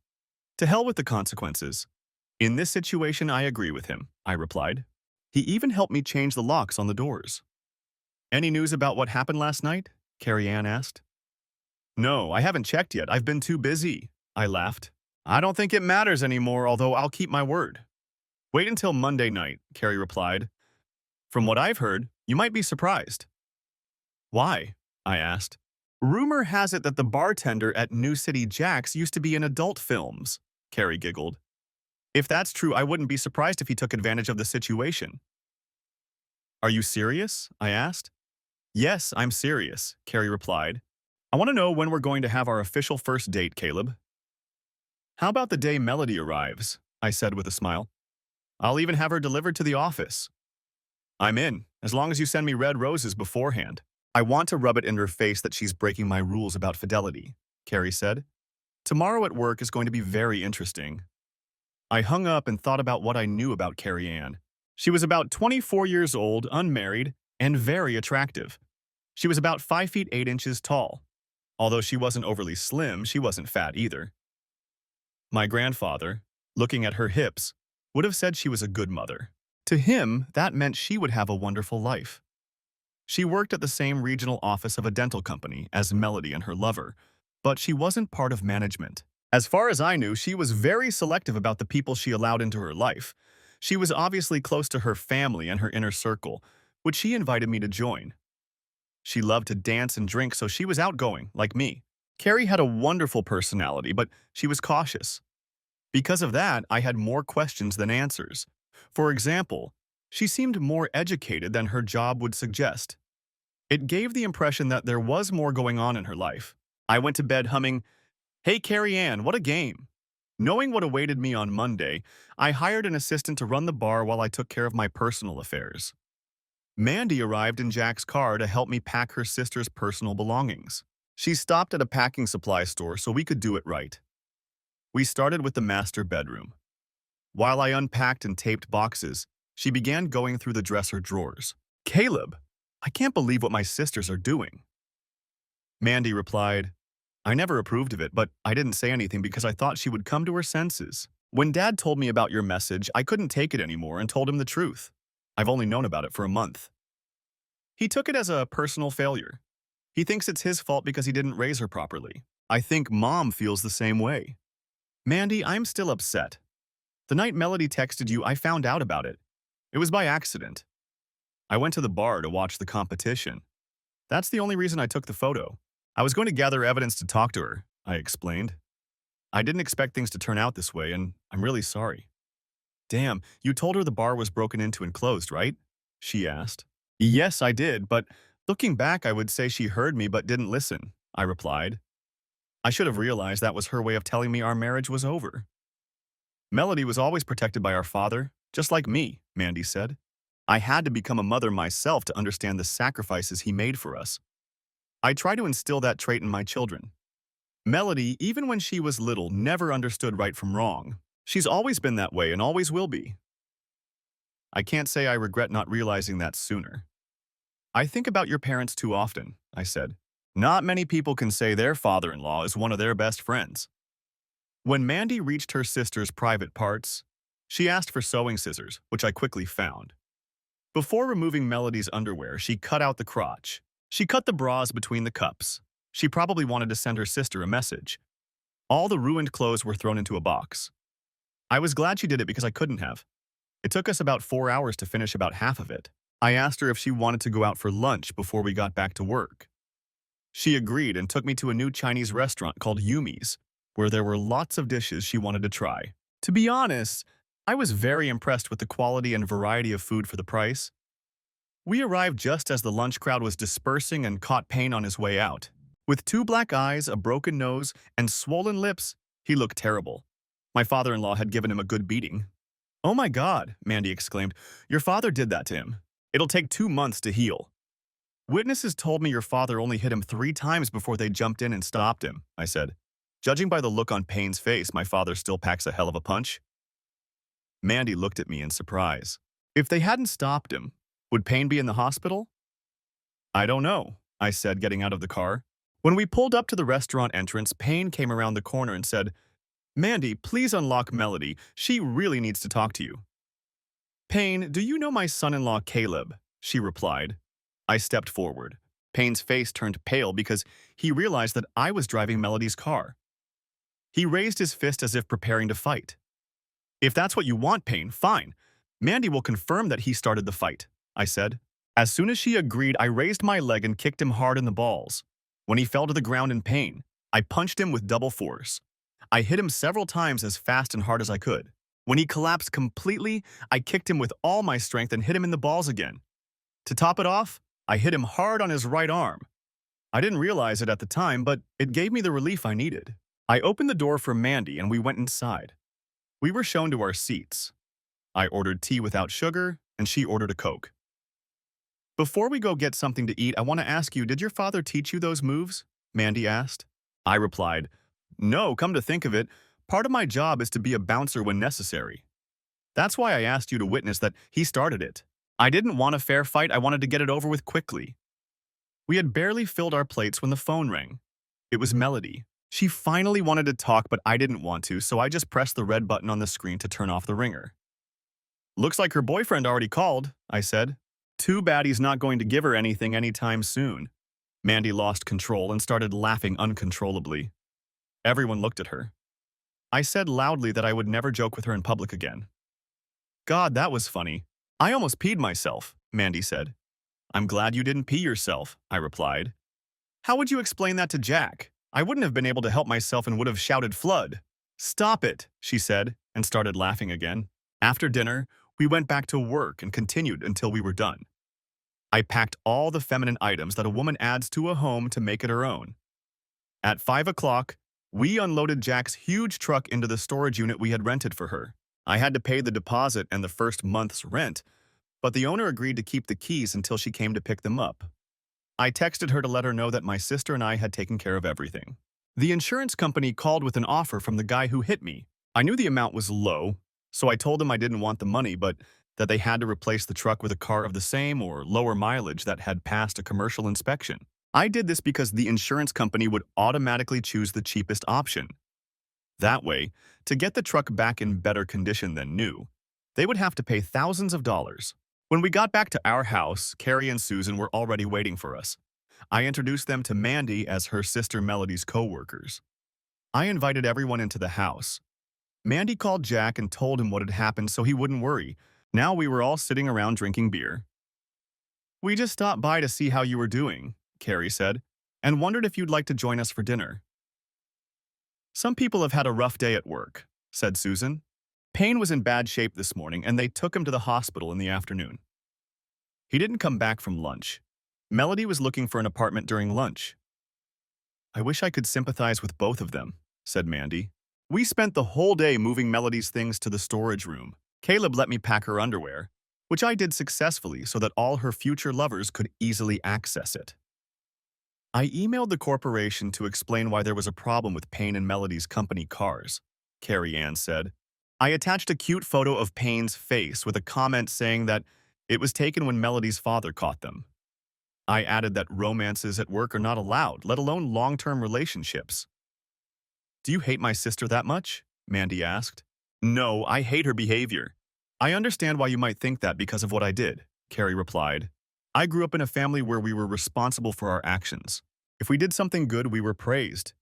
To hell with the consequences. In this situation, I agree with him," I replied. "He even helped me change the locks on the doors." "Any news about what happened last night?" Carrie Ann asked. "No, I haven't checked yet. I've been too busy," I laughed. "I don't think it matters anymore, although I'll keep my word." "Wait until Monday night," Carrie replied. "From what I've heard, you might be surprised." "Why?" I asked. "Rumor has it that the bartender at New City Jack's used to be in adult films," Carrie giggled. "If that's true, I wouldn't be surprised if he took advantage of the situation." "Are you serious?" I asked. "Yes, I'm serious," Carrie replied. "I want to know when we're going to have our official first date, Caleb." "How about the day Melody arrives?" I said with a smile. "I'll even have her delivered to the office." "I'm in, as long as you send me red roses beforehand." "I want to rub it in her face that she's breaking my rules about fidelity," Carrie said. "Tomorrow at work is going to be very interesting." I hung up and thought about what I knew about Carrie Ann. She was about 24 years old, unmarried, and very attractive. She was about 5 feet 8 inches tall. Although she wasn't overly slim, she wasn't fat either. My grandfather, looking at her hips, would have said she was a good mother. To him, that meant she would have a wonderful life. She worked at the same regional office of a dental company as Melody and her lover, but she wasn't part of management. As far as I knew, she was very selective about the people she allowed into her life. She was obviously close to her family and her inner circle, which she invited me to join. She loved to dance and drink, so she was outgoing, like me. Carrie had a wonderful personality, but she was cautious. Because of that, I had more questions than answers. For example, she seemed more educated than her job would suggest. It gave the impression that there was more going on in her life. I went to bed humming, "Hey Carrie Ann, what a game." Knowing what awaited me on Monday, I hired an assistant to run the bar while I took care of my personal affairs. Mandy arrived in Jack's car to help me pack her sister's personal belongings. She stopped at a packing supply store so we could do it right. We started with the master bedroom. While I unpacked and taped boxes, she began going through the dresser drawers. "Caleb, I can't believe what my sisters are doing." Mandy replied, "I never approved of it, but I didn't say anything because I thought she would come to her senses. When Dad told me about your message, I couldn't take it anymore and told him the truth. I've only known about it for a month." He took it as a personal failure. He thinks it's his fault because he didn't raise her properly. I think Mom feels the same way. "Mandy, I'm still upset. The night Melody texted you, I found out about it. It was by accident. I went to the bar to watch the competition. That's the only reason I took the photo. I was going to gather evidence to talk to her," I explained. "I didn't expect things to turn out this way, and I'm really sorry." "Damn, you told her the bar was broken into and closed, right?" she asked. "Yes, I did, but looking back, I would say she heard me but didn't listen," I replied. "I should have realized that was her way of telling me our marriage was over." "Melody was always protected by our father, just like me," Mandy said. "I had to become a mother myself to understand the sacrifices he made for us. I try to instill that trait in my children. Melody, even when she was little, never understood right from wrong. She's always been that way and always will be. I can't say I regret not realizing that sooner." "I think about your parents too often," I said. "Not many people can say their father-in-law is one of their best friends." When Mandy reached her sister's private parts, she asked for sewing scissors, which I quickly found. Before removing Melody's underwear, she cut out the crotch. She cut the bras between the cups. She probably wanted to send her sister a message. All the ruined clothes were thrown into a box. I was glad she did it because I couldn't have. It took us about 4 hours to finish about half of it. I asked her if she wanted to go out for lunch before we got back to work. She agreed and took me to a new Chinese restaurant called Yumi's, where there were lots of dishes she wanted to try. To be honest, I was very impressed with the quality and variety of food for the price. We arrived just as the lunch crowd was dispersing and caught Payne on his way out. With 2 black eyes, a broken nose, and swollen lips, he looked terrible. My father-in-law had given him a good beating. "Oh my God," Mandy exclaimed, "your father did that to him. It'll take 2 months to heal." "Witnesses told me your father only hit him 3 times before they jumped in and stopped him," I said. "Judging by the look on Payne's face, my father still packs a hell of a punch." Mandy looked at me in surprise. "If they hadn't stopped him, would Payne be in the hospital?" "I don't know," I said, getting out of the car. When we pulled up to the restaurant entrance, Payne came around the corner and said, "Mandy, please unlock Melody. She really needs to talk to you." "Payne, do you know my son-in-law Caleb?" she replied. I stepped forward. Payne's face turned pale because he realized that I was driving Melody's car. He raised his fist as if preparing to fight. "If that's what you want, Payne, fine. Mandy will confirm that he started the fight," I said. As soon as she agreed, I raised my leg and kicked him hard in the balls. When he fell to the ground in pain, I punched him with double force. I hit him several times as fast and hard as I could. When he collapsed completely, I kicked him with all my strength and hit him in the balls again. To top it off, I hit him hard on his right arm. I didn't realize it at the time, but it gave me the relief I needed. I opened the door for Mandy and we went inside. We were shown to our seats. I ordered tea without sugar, and she ordered a Coke. "Before we go get something to eat, I want to ask you, did your father teach you those moves?" Mandy asked. I replied, "No, come to think of it, part of my job is to be a bouncer when necessary. That's why I asked you to witness that he started it. I didn't want a fair fight, I wanted to get it over with quickly." We had barely filled our plates when the phone rang. It was Melody. She finally wanted to talk, but I didn't want to, so I just pressed the red button on the screen to turn off the ringer. "Looks like her boyfriend already called," I said. "Too bad he's not going to give her anything anytime soon." Mandy lost control and started laughing uncontrollably. Everyone looked at her. I said loudly that I would never joke with her in public again. "God, that was funny. I almost peed myself," Mandy said. "I'm glad you didn't pee yourself," I replied. "How would you explain that to Jack?" I wouldn't have been able to help myself and would have shouted flood. Stop it, she said, and started laughing again. After dinner, we went back to work and continued until we were done. I packed all the feminine items that a woman adds to a home to make it her own. At 5 o'clock, we unloaded Jack's huge truck into the storage unit we had rented for her. I had to pay the deposit and the first month's rent, but the owner agreed to keep the keys until she came to pick them up. I texted her to let her know that my sister and I had taken care of everything. The insurance company called with an offer from the guy who hit me. I knew the amount was low, so I told them I didn't want the money, but that they had to replace the truck with a car of the same or lower mileage that had passed a commercial inspection. I did this because the insurance company would automatically choose the cheapest option. That way, to get the truck back in better condition than new, they would have to pay thousands of dollars. When we got back to our house, Carrie and Susan were already waiting for us. I introduced them to Mandy as her sister Melody's co-workers. I invited everyone into the house. Mandy called Jack and told him what had happened so he wouldn't worry. Now we were all sitting around drinking beer. We just stopped by to see how you were doing, Carrie said, and wondered if you'd like to join us for dinner. Some people have had a rough day at work, said Susan. Payne was in bad shape this morning and they took him to the hospital in the afternoon. He didn't come back from lunch. Melody was looking for an apartment during lunch. I wish I could sympathize with both of them, said Mandy. We spent the whole day moving Melody's things to the storage room. Caleb let me pack her underwear, which I did successfully so that all her future lovers could easily access it. I emailed the corporation to explain why there was a problem with Payne and Melody's company cars, Carrie Ann said. I attached a cute photo of Payne's face with a comment saying that it was taken when Melody's father caught them. I added that romances at work are not allowed, let alone long-term relationships. Do you hate my sister that much? Mandy asked. No, I hate her behavior. I understand why you might think that because of what I did, Carrie replied. I grew up in a family where we were responsible for our actions. If we did something good, we were praised.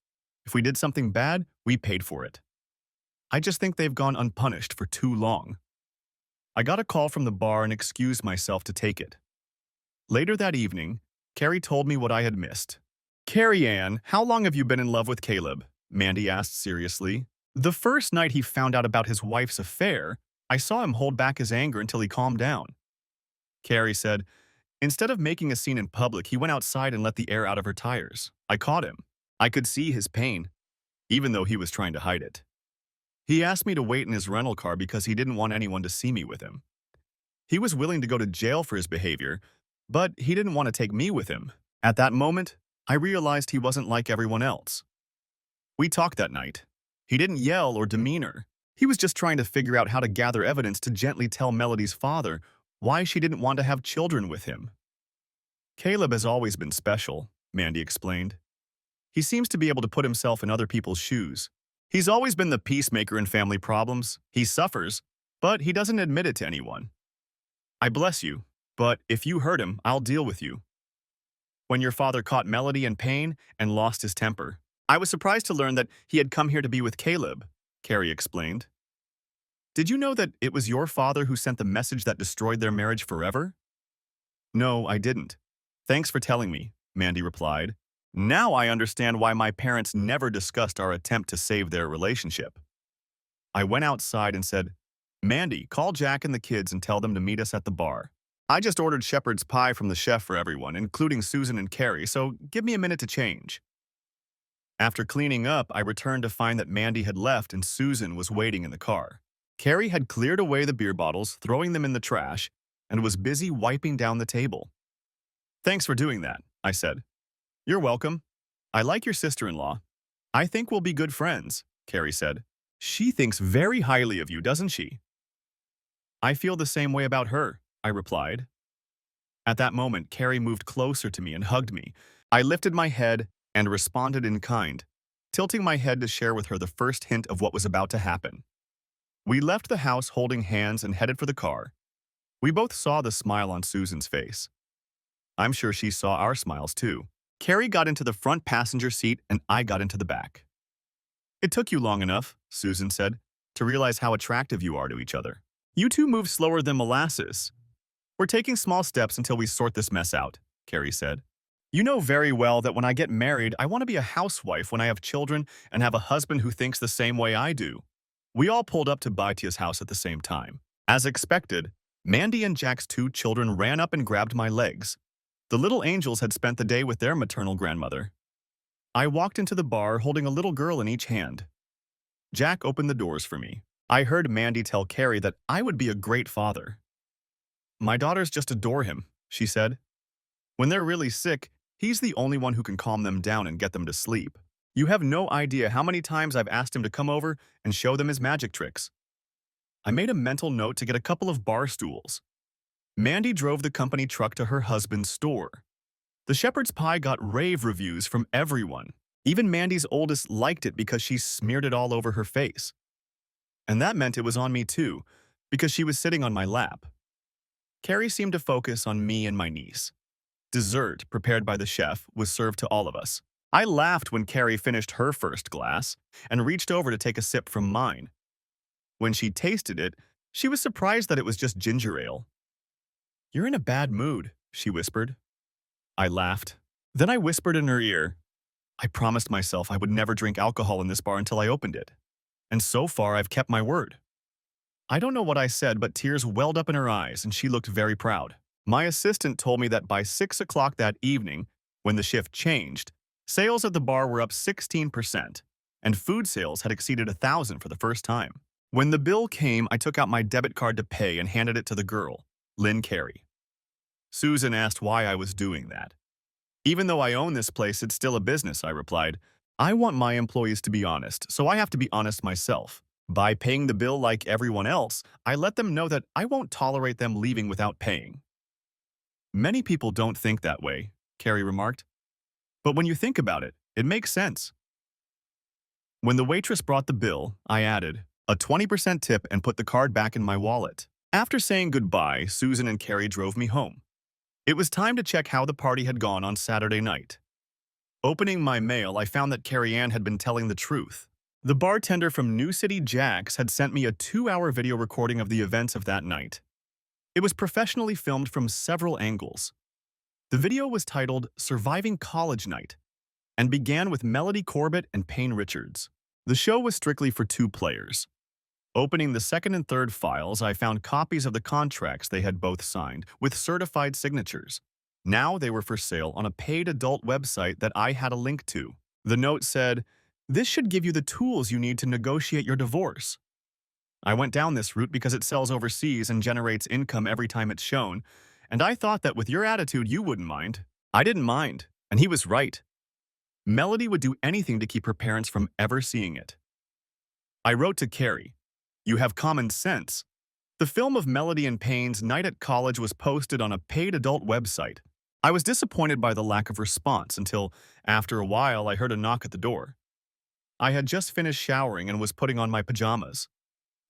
If we did something bad, we paid for it. I just think they've gone unpunished for too long. I got a call from the bar and excused myself to take it. Later that evening, Carrie told me what I had missed. Carrie Ann, how long have you been in love with Caleb? Mandy asked seriously. The first night he found out about his wife's affair, I saw him hold back his anger until he calmed down. Carrie said, instead of making a scene in public, he went outside and let the air out of her tires. I caught him. I could see his pain, even though he was trying to hide it. He asked me to wait in his rental car because he didn't want anyone to see me with him. He was willing to go to jail for his behavior, but he didn't want to take me with him. At that moment, I realized he wasn't like everyone else. We talked that night. He didn't yell or demean her. He was just trying to figure out how to gather evidence to gently tell Melody's father why she didn't want to have children with him. Caleb has always been special, Mandy explained. He seems to be able to put himself in other people's shoes. He's always been the peacemaker in family problems. He suffers, but he doesn't admit it to anyone. I bless you, but if you hurt him, I'll deal with you. When your father caught Melody in pain and lost his temper, I was surprised to learn that he had come here to be with Caleb, Carrie explained. Did you know that it was your father who sent the message that destroyed their marriage forever? No, I didn't. Thanks for telling me, Mandy replied. Now I understand why my parents never discussed our attempt to save their relationship. I went outside and said, Mandy, call Jack and the kids and tell them to meet us at the bar. I just ordered shepherd's pie from the chef for everyone, including Susan and Carrie, so give me a minute to change. After cleaning up, I returned to find that Mandy had left and Susan was waiting in the car. Carrie had cleared away the beer bottles, throwing them in the trash, and was busy wiping down the table. Thanks for doing that, I said. You're welcome. I like your sister-in-law. I think we'll be good friends, Carrie said. She thinks very highly of you, doesn't she? I feel the same way about her, I replied. At that moment, Carrie moved closer to me and hugged me. I lifted my head and responded in kind, tilting my head to share with her the first hint of what was about to happen. We left the house holding hands and headed for the car. We both saw the smile on Susan's face. I'm sure she saw our smiles too. Carrie got into the front passenger seat and I got into the back. It took you long enough, Susan said, to realize how attractive you are to each other. You two move slower than molasses. We're taking small steps until we sort this mess out, Carrie said. You know very well that when I get married, I want to be a housewife when I have children and have a husband who thinks the same way I do. We all pulled up to Baitia's house at the same time. As expected, Mandy and Jack's two children ran up and grabbed my legs. The little angels had spent the day with their maternal grandmother. I walked into the bar holding a little girl in each hand. Jack opened the doors for me. I heard Mandy tell Carrie that I would be a great father. My daughters just adore him, she said. When they're really sick, he's the only one who can calm them down and get them to sleep. You have no idea how many times I've asked him to come over and show them his magic tricks. I made a mental note to get a couple of bar stools. Mandy drove the company truck to her husband's store. The shepherd's pie got rave reviews from everyone. Even Mandy's oldest liked it because she smeared it all over her face. And that meant it was on me too, because she was sitting on my lap. Carrie seemed to focus on me and my niece. Dessert, prepared by the chef, was served to all of us. I laughed when Carrie finished her first glass and reached over to take a sip from mine. When she tasted it, she was surprised that it was just ginger ale. "You're in a bad mood," she whispered. I laughed. Then I whispered in her ear, "I promised myself I would never drink alcohol in this bar until I opened it. And so far, I've kept my word." I don't know what I said, but tears welled up in her eyes and she looked very proud. My assistant told me that by 6 o'clock that evening, when the shift changed, sales at the bar were up 16%, and food sales had exceeded 1,000 for the first time. When the bill came, I took out my debit card to pay and handed it to the girl, Lynn Carey. Susan asked why I was doing that. "Even though I own this place, it's still a business," I replied. "I want my employees to be honest, so I have to be honest myself. By paying the bill like everyone else, I let them know that I won't tolerate them leaving without paying." "Many people don't think that way," Carrie remarked. "But when you think about it, it makes sense." When the waitress brought the bill, I added a 20% tip and put the card back in my wallet. After saying goodbye, Susan and Carrie drove me home. It was time to check how the party had gone on Saturday night. Opening my mail, I found that Carrie Ann had been telling the truth. The bartender from New City Jack's had sent me a 2-hour video recording of the events of that night. It was professionally filmed from several angles. The video was titled "Surviving College Night" and began with Melody Corbett and Payne Richards. The show was strictly for 2 players. Opening the second and third files, I found copies of the contracts they had both signed, with certified signatures. Now they were for sale on a paid adult website that I had a link to. The note said, "This should give you the tools you need to negotiate your divorce." I went down this route because it sells overseas and generates income every time it's shown, and I thought that with your attitude you wouldn't mind. I didn't mind, and he was right. Melody would do anything to keep her parents from ever seeing it. I wrote to Carrie, "You have common sense." The film of Melody and Payne's night at college was posted on a paid adult website. I was disappointed by the lack of response until, after a while, I heard a knock at the door. I had just finished showering and was putting on my pajamas.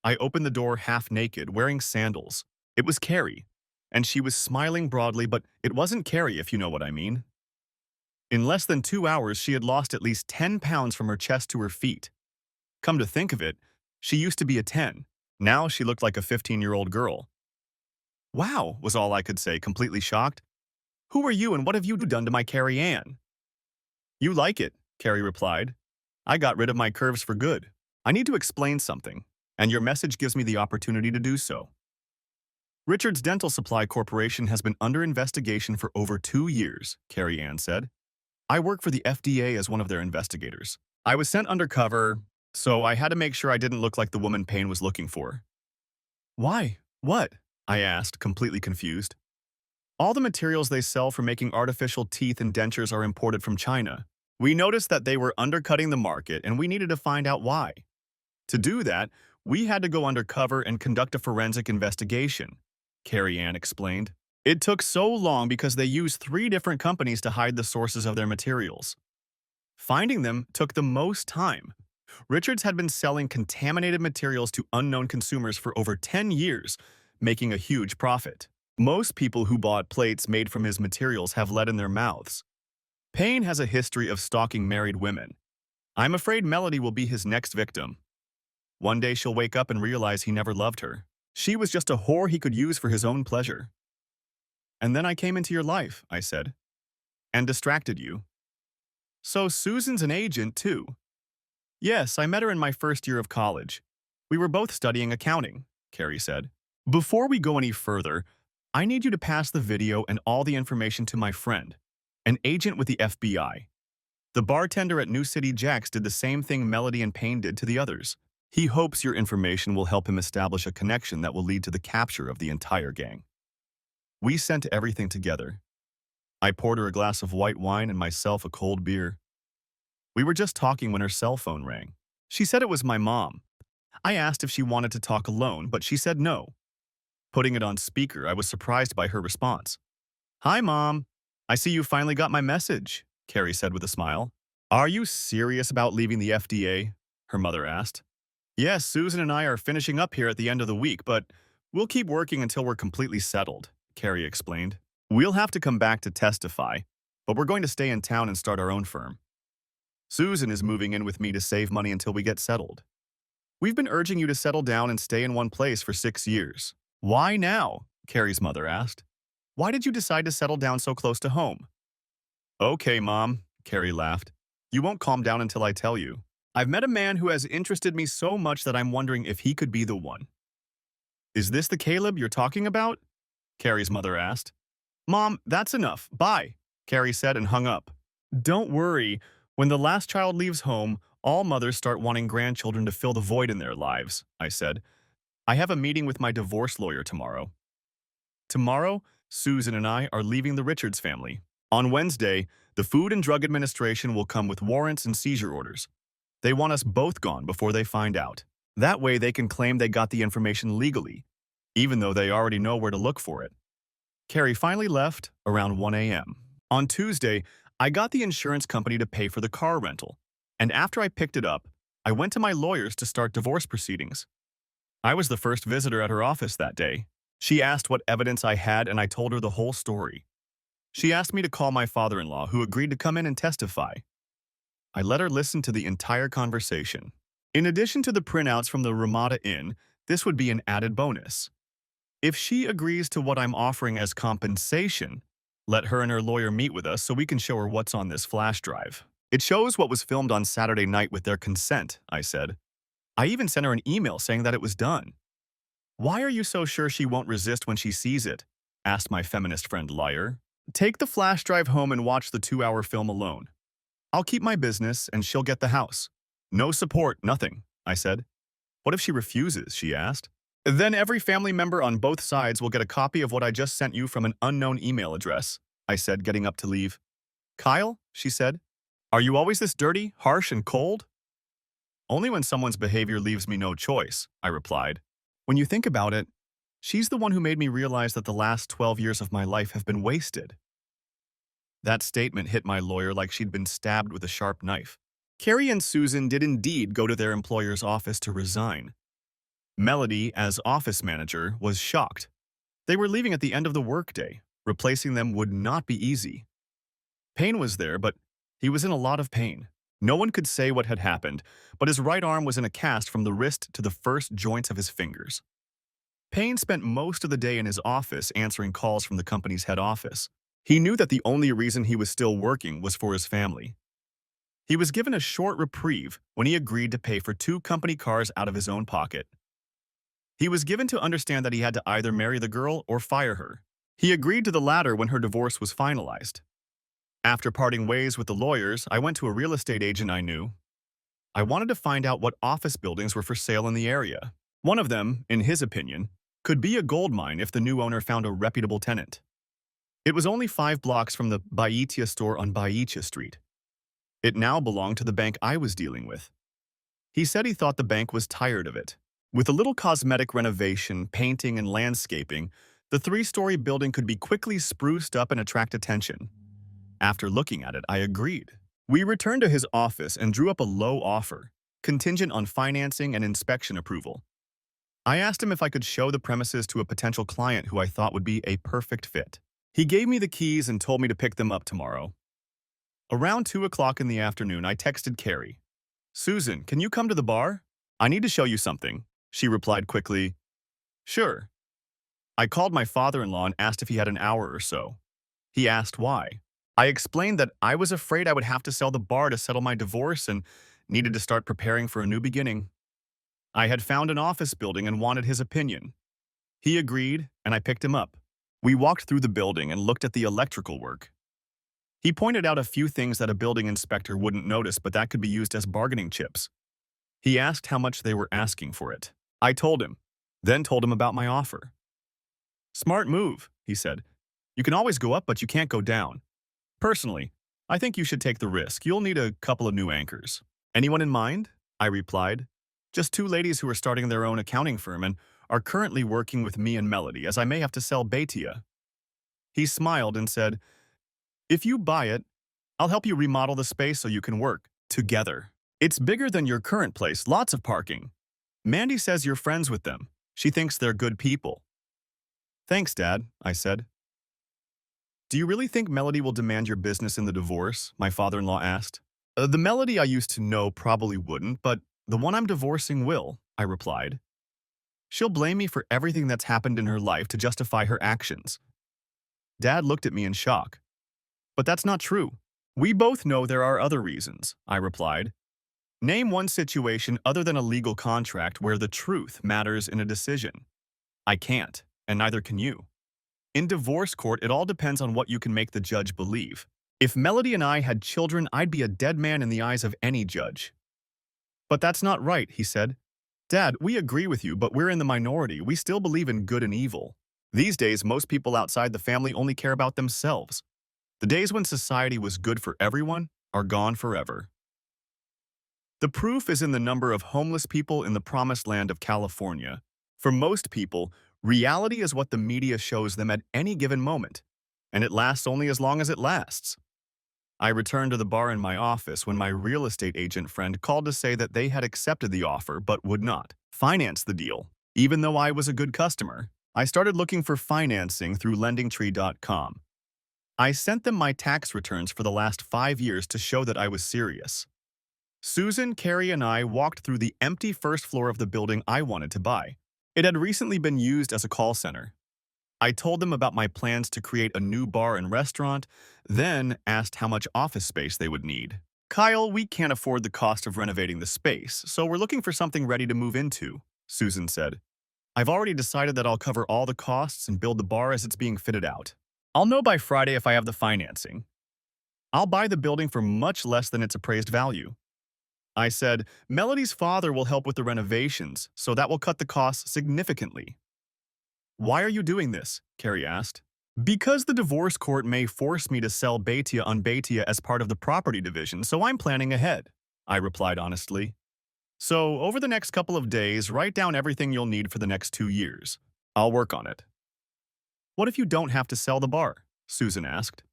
I opened the door half naked, wearing sandals. It was Carrie, and she was smiling broadly, but it wasn't Carrie, if you know what I mean. In less than 2 hours, she had lost at least 10 pounds from her chest to her feet. Come to think of it, she used to be a 10. Now she looked like a 15-year-old girl. "Wow," was all I could say, completely shocked. "Who are you and what have you done to my Carrie Ann?" "You like it," Carrie replied. "I got rid of my curves for good. I need to explain something, and your message gives me the opportunity to do so. Richards Dental Supply Corporation has been under investigation for over 2 years," Carrie Ann said. "I work for the FDA as one of their investigators. I was sent undercover, so I had to make sure I didn't look like the woman Payne was looking for." "Why? What?" I asked, completely confused. "All the materials they sell for making artificial teeth and dentures are imported from China. We noticed that they were undercutting the market, and we needed to find out why. To do that, we had to go undercover and conduct a forensic investigation," Carrie Ann explained. "It took so long because they used 3 different companies to hide the sources of their materials. Finding them took the most time. Richards had been selling contaminated materials to unknown consumers for over 10 years, making a huge profit. Most people who bought plates made from his materials have lead in their mouths. Payne has a history of stalking married women. I'm afraid Melody will be his next victim. One day she'll wake up and realize he never loved her. She was just a whore he could use for his own pleasure." "And then I came into your life," I said. and distracted you. So Susan's an agent, too. Yes, I met her in my first year of college. We were both studying accounting, Carrie said. Before we go any further, I need you to pass the video and all the information to my friend, an agent with the FBI. The bartender at New City Jack's did the same thing Melody and Payne did to the others. He hopes your information will help him establish a connection that will lead to the capture of the entire gang. We sent everything together. I poured her a glass of white wine and myself a cold beer. We were just talking when her cell phone rang. She said it was my mom. I asked if she wanted to talk alone, but she said no. Putting it on speaker, I was surprised by her response. "Hi, Mom. I see you finally got my message," Carrie said with a smile. "Are you serious about leaving the FDA?" her mother asked. "Yes, Susan and I are finishing up here at the end of the week, but we'll keep working until we're completely settled," Carrie explained. "We'll have to come back to testify, but we're going to stay in town and start our own firm. Susan is moving in with me to save money until we get settled. We've been urging you to settle down and stay in one place for 6 years. Why now?" Carrie's mother asked. "Why did you decide to settle down so close to home?" "Okay, Mom," Carrie laughed. "You won't calm down until I tell you. I've met a man who has interested me so much that I'm wondering if he could be the one." "Is this the Caleb you're talking about?" Carrie's mother asked. "Mom, that's enough. Bye," Carrie said and hung up. "Don't worry. When the last child leaves home, all mothers start wanting grandchildren to fill the void in their lives," I said. "I have a meeting with my divorce lawyer tomorrow." Tomorrow, Susan and I are leaving the Richards family. On Wednesday, the Food and Drug Administration will come with warrants and seizure orders. They want us both gone before they find out. That way they can claim they got the information legally, even though they already know where to look for it. Carrie finally left around 1 a.m. On Tuesday, I got the insurance company to pay for the car rental, and after I picked it up, I went to my lawyers to start divorce proceedings. I was the first visitor at her office that day. She asked what evidence I had, and I told her the whole story. She asked me to call my father-in-law, who agreed to come in and testify. I let her listen to the entire conversation. In addition to the printouts from the Ramada Inn, this would be an added bonus. If she agrees to what I'm offering as compensation, let her and her lawyer meet with us so we can show her what's on this flash drive. It shows what was filmed on Saturday night with their consent, I said. I even sent her an email saying that it was done. "Why are you so sure she won't resist when she sees it?" asked my feminist friend Liar. "Take the flash drive home and watch the 2-hour film alone. I'll keep my business and she'll get the house." "No support, nothing," I said. "What if she refuses?" she asked. "Then every family member on both sides will get a copy of what I just sent you from an unknown email address," I said, getting up to leave. "Kyle," she said, "are you always this dirty, harsh, and cold?" "Only when someone's behavior leaves me no choice," I replied. "When you think about it, she's the one who made me realize that the last 12 years of my life have been wasted." That statement hit my lawyer like she'd been stabbed with a sharp knife. Carrie and Susan did indeed go to their employer's office to resign. Melody, as office manager, was shocked. They were leaving at the end of the workday. Replacing them would not be easy. Payne was there, but he was in a lot of pain. No one could say what had happened, but his right arm was in a cast from the wrist to the first joints of his fingers. Payne spent most of the day in his office answering calls from the company's head office. He knew that the only reason he was still working was for his family. He was given a short reprieve when he agreed to pay for 2 company cars out of his own pocket. He was given to understand that he had to either marry the girl or fire her. He agreed to the latter when her divorce was finalized. After parting ways with the lawyers, I went to a real estate agent I knew. I wanted to find out what office buildings were for sale in the area. One of them, in his opinion, could be a gold mine if the new owner found a reputable tenant. It was only 5 blocks from the Baitia store on Baitia Street. It now belonged to the bank I was dealing with. He said he thought the bank was tired of it. With a little cosmetic renovation, painting, and landscaping, the 3-story building could be quickly spruced up and attract attention. After looking at it, I agreed. We returned to his office and drew up a low offer, contingent on financing and inspection approval. I asked him if I could show the premises to a potential client who I thought would be a perfect fit. He gave me the keys and told me to pick them up tomorrow. Around 2 o'clock in the afternoon, I texted Carrie. "Susan, can you come to the bar? I need to show you something." She replied quickly, "Sure." I called my father-in-law and asked if he had an hour or so. He asked why. I explained that I was afraid I would have to sell the bar to settle my divorce and needed to start preparing for a new beginning. I had found an office building and wanted his opinion. He agreed, and I picked him up. We walked through the building and looked at the electrical work. He pointed out a few things that a building inspector wouldn't notice, but that could be used as bargaining chips. He asked how much they were asking for it. I told him, then told him about my offer. Smart move, he said. You can always go up, but you can't go down. Personally, I think you should take the risk. You'll need a couple of new anchors. Anyone in mind? I replied. Just two ladies who are starting their own accounting firm and are currently working with me and Melody, as I may have to sell Betia. He smiled and said, if you buy it, I'll help you remodel the space so you can work together. It's bigger than your current place, lots of parking. Mandy says you're friends with them. She thinks they're good people. Thanks, Dad, I said. Do you really think Melody will demand your business in the divorce? My father-in-law asked. The Melody I used to know probably wouldn't, but the one I'm divorcing will, I replied. She'll blame me for everything that's happened in her life to justify her actions. Dad looked at me in shock. But that's not true. We both know there are other reasons, I replied. Name one situation other than a legal contract where the truth matters in a decision. I can't, and neither can you. In divorce court, it all depends on what you can make the judge believe. If Melody and I had children, I'd be a dead man in the eyes of any judge. But that's not right, he said. Dad, we agree with you, but we're in the minority. We still believe in good and evil. These days, most people outside the family only care about themselves. The days when society was good for everyone are gone forever. The proof is in the number of homeless people in the promised land of California. For most people, reality is what the media shows them at any given moment, and it lasts only as long as it lasts. I returned to the bar in my office when my real estate agent friend called to say that they had accepted the offer but would not finance the deal. Even though I was a good customer, I started looking for financing through lendingtree.com. I sent them my tax returns for the last 5 years to show that I was serious. Susan, Carrie, and I walked through the empty first floor of the building I wanted to buy. It had recently been used as a call center. I told them about my plans to create a new bar and restaurant, then asked how much office space they would need. Kyle, we can't afford the cost of renovating the space, so we're looking for something ready to move into, Susan said. I've already decided that I'll cover all the costs and build the bar as it's being fitted out. I'll know by Friday if I have the financing. I'll buy the building for much less than its appraised value. I said, Melody's father will help with the renovations, so that will cut the costs significantly. Why are you doing this? Carrie asked. Because the divorce court may force me to sell Betia on Betia as part of the property division, so I'm planning ahead, I replied honestly. So, over the next couple of days, write down everything you'll need for the next 2 years. I'll work on it. What if you don't have to sell the bar? Susan asked.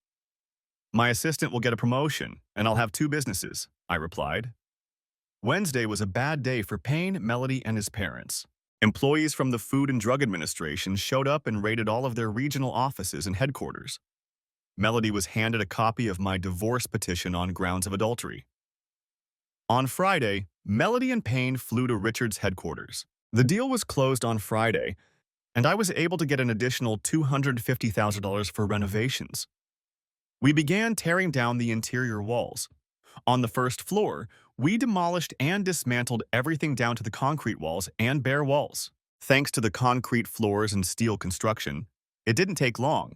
My assistant will get a promotion, and I'll have 2 businesses, I replied. Wednesday was a bad day for Payne, Melody, and his parents. Employees from the Food and Drug Administration showed up and raided all of their regional offices and headquarters. Melody was handed a copy of my divorce petition on grounds of adultery. On Friday, Melody and Payne flew to Richard's headquarters. The deal was closed on Friday, and I was able to get an additional $250,000 for renovations. We began tearing down the interior walls. On the first floor, we demolished and dismantled everything down to the concrete walls and bare walls. Thanks to the concrete floors and steel construction, it didn't take long.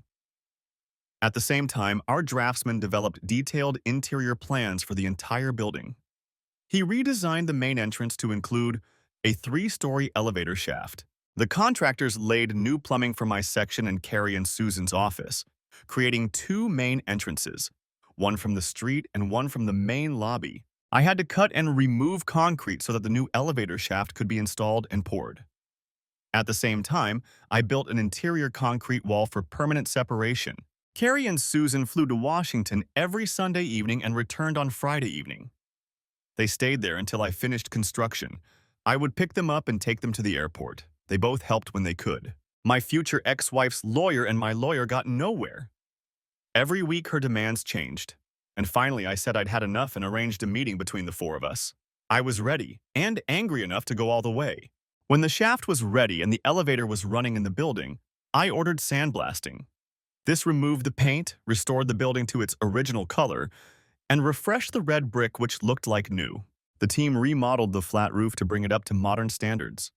At the same time, our draftsman developed detailed interior plans for the entire building. He redesigned the main entrance to include a 3-story elevator shaft. The contractors laid new plumbing for my section and Carrie and Susan's office, creating 2 main entrances, one from the street and one from the main lobby. I had to cut and remove concrete so that the new elevator shaft could be installed and poured. At the same time, I built an interior concrete wall for permanent separation. Carrie and Susan flew to Washington every Sunday evening and returned on Friday evening. They stayed there until I finished construction. I would pick them up and take them to the airport. They both helped when they could. My future ex-wife's lawyer and my lawyer got nowhere. Every week her demands changed. And finally, I said I'd had enough and arranged a meeting between the 4 of us. I was ready and angry enough to go all the way. When the shaft was ready and the elevator was running in the building, I ordered sandblasting. This removed the paint, restored the building to its original color, and refreshed the red brick which looked like new. The team remodeled the flat roof to bring it up to modern standards.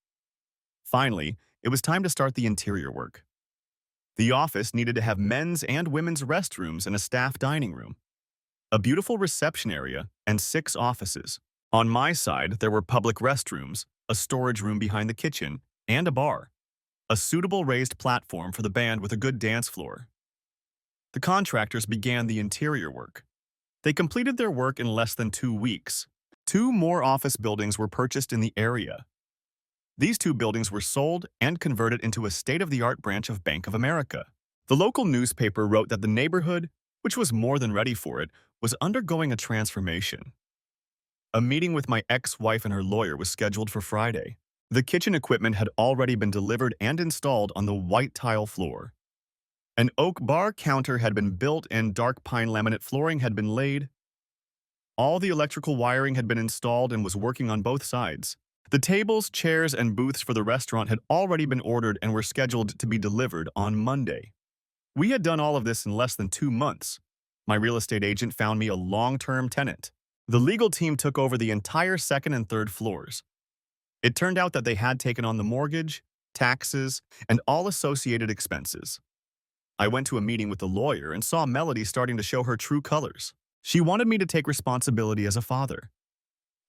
Finally, it was time to start the interior work. The office needed to have men's and women's restrooms and a staff dining room, a beautiful reception area, and 6 offices. On my side, there were public restrooms, a storage room behind the kitchen, and a bar, a suitable raised platform for the band with a good dance floor. The contractors began the interior work. They completed their work in less than 2 weeks. 2 more office buildings were purchased in the area. These 2 buildings were sold and converted into a state-of-the-art branch of Bank of America. The local newspaper wrote that the neighborhood, which was more than ready for it, was undergoing a transformation. A meeting with my ex-wife and her lawyer was scheduled for Friday. The kitchen equipment had already been delivered and installed on the white tile floor. An oak bar counter had been built and dark pine laminate flooring had been laid. All the electrical wiring had been installed and was working on both sides. The tables, chairs, and booths for the restaurant had already been ordered and were scheduled to be delivered on Monday. We had done all of this in less than 2 months. My real estate agent found me a long-term tenant. The legal team took over the entire 2nd and 3rd floors. It turned out that they had taken on the mortgage, taxes, and all associated expenses. I went to a meeting with the lawyer and saw Melody starting to show her true colors. She wanted me to take responsibility as a father.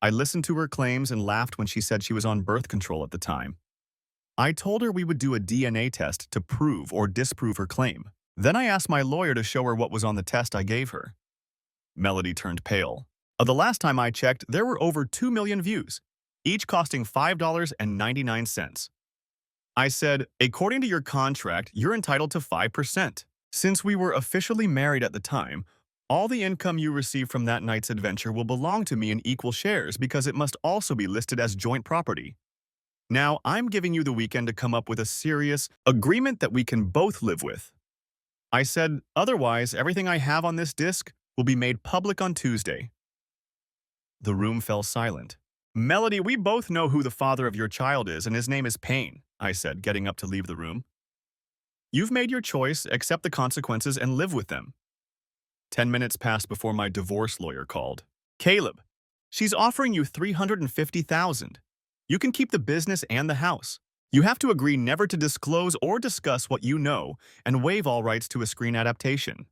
I listened to her claims and laughed when she said she was on birth control at the time. I told her we would do a DNA test to prove or disprove her claim. Then I asked my lawyer to show her what was on the test I gave her. Melody turned pale. The last time I checked, there were over 2 million views, each costing $5.99. I said, according to your contract, you're entitled to 5%. Since we were officially married at the time, all the income you receive from that night's adventure will belong to me in equal shares because it must also be listed as joint property. Now, I'm giving you the weekend to come up with a serious agreement that we can both live with. I said, otherwise, everything I have on this disc will be made public on Tuesday. The room fell silent. Melody, we both know who the father of your child is, and his name is Payne, I said, getting up to leave the room. You've made your choice, accept the consequences, and live with them. 10 minutes passed before my divorce lawyer called. Caleb, she's offering you $350,000. You can keep the business and the house. You have to agree never to disclose or discuss what you know and waive all rights to a screen adaptation.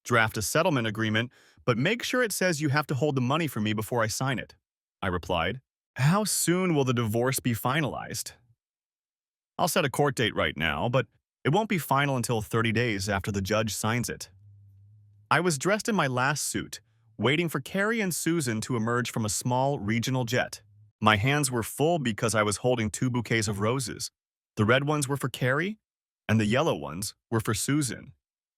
Draft a settlement agreement, but make sure it says you have to hold the money for me before I sign it, I replied. How soon will the divorce be finalized? I'll set a court date right now, but it won't be final until 30 days after the judge signs it. I was dressed in my last suit, waiting for Carrie and Susan to emerge from a small regional jet. My hands were full because I was holding 2 bouquets of roses. The red ones were for Carrie, and the yellow ones were for Susan.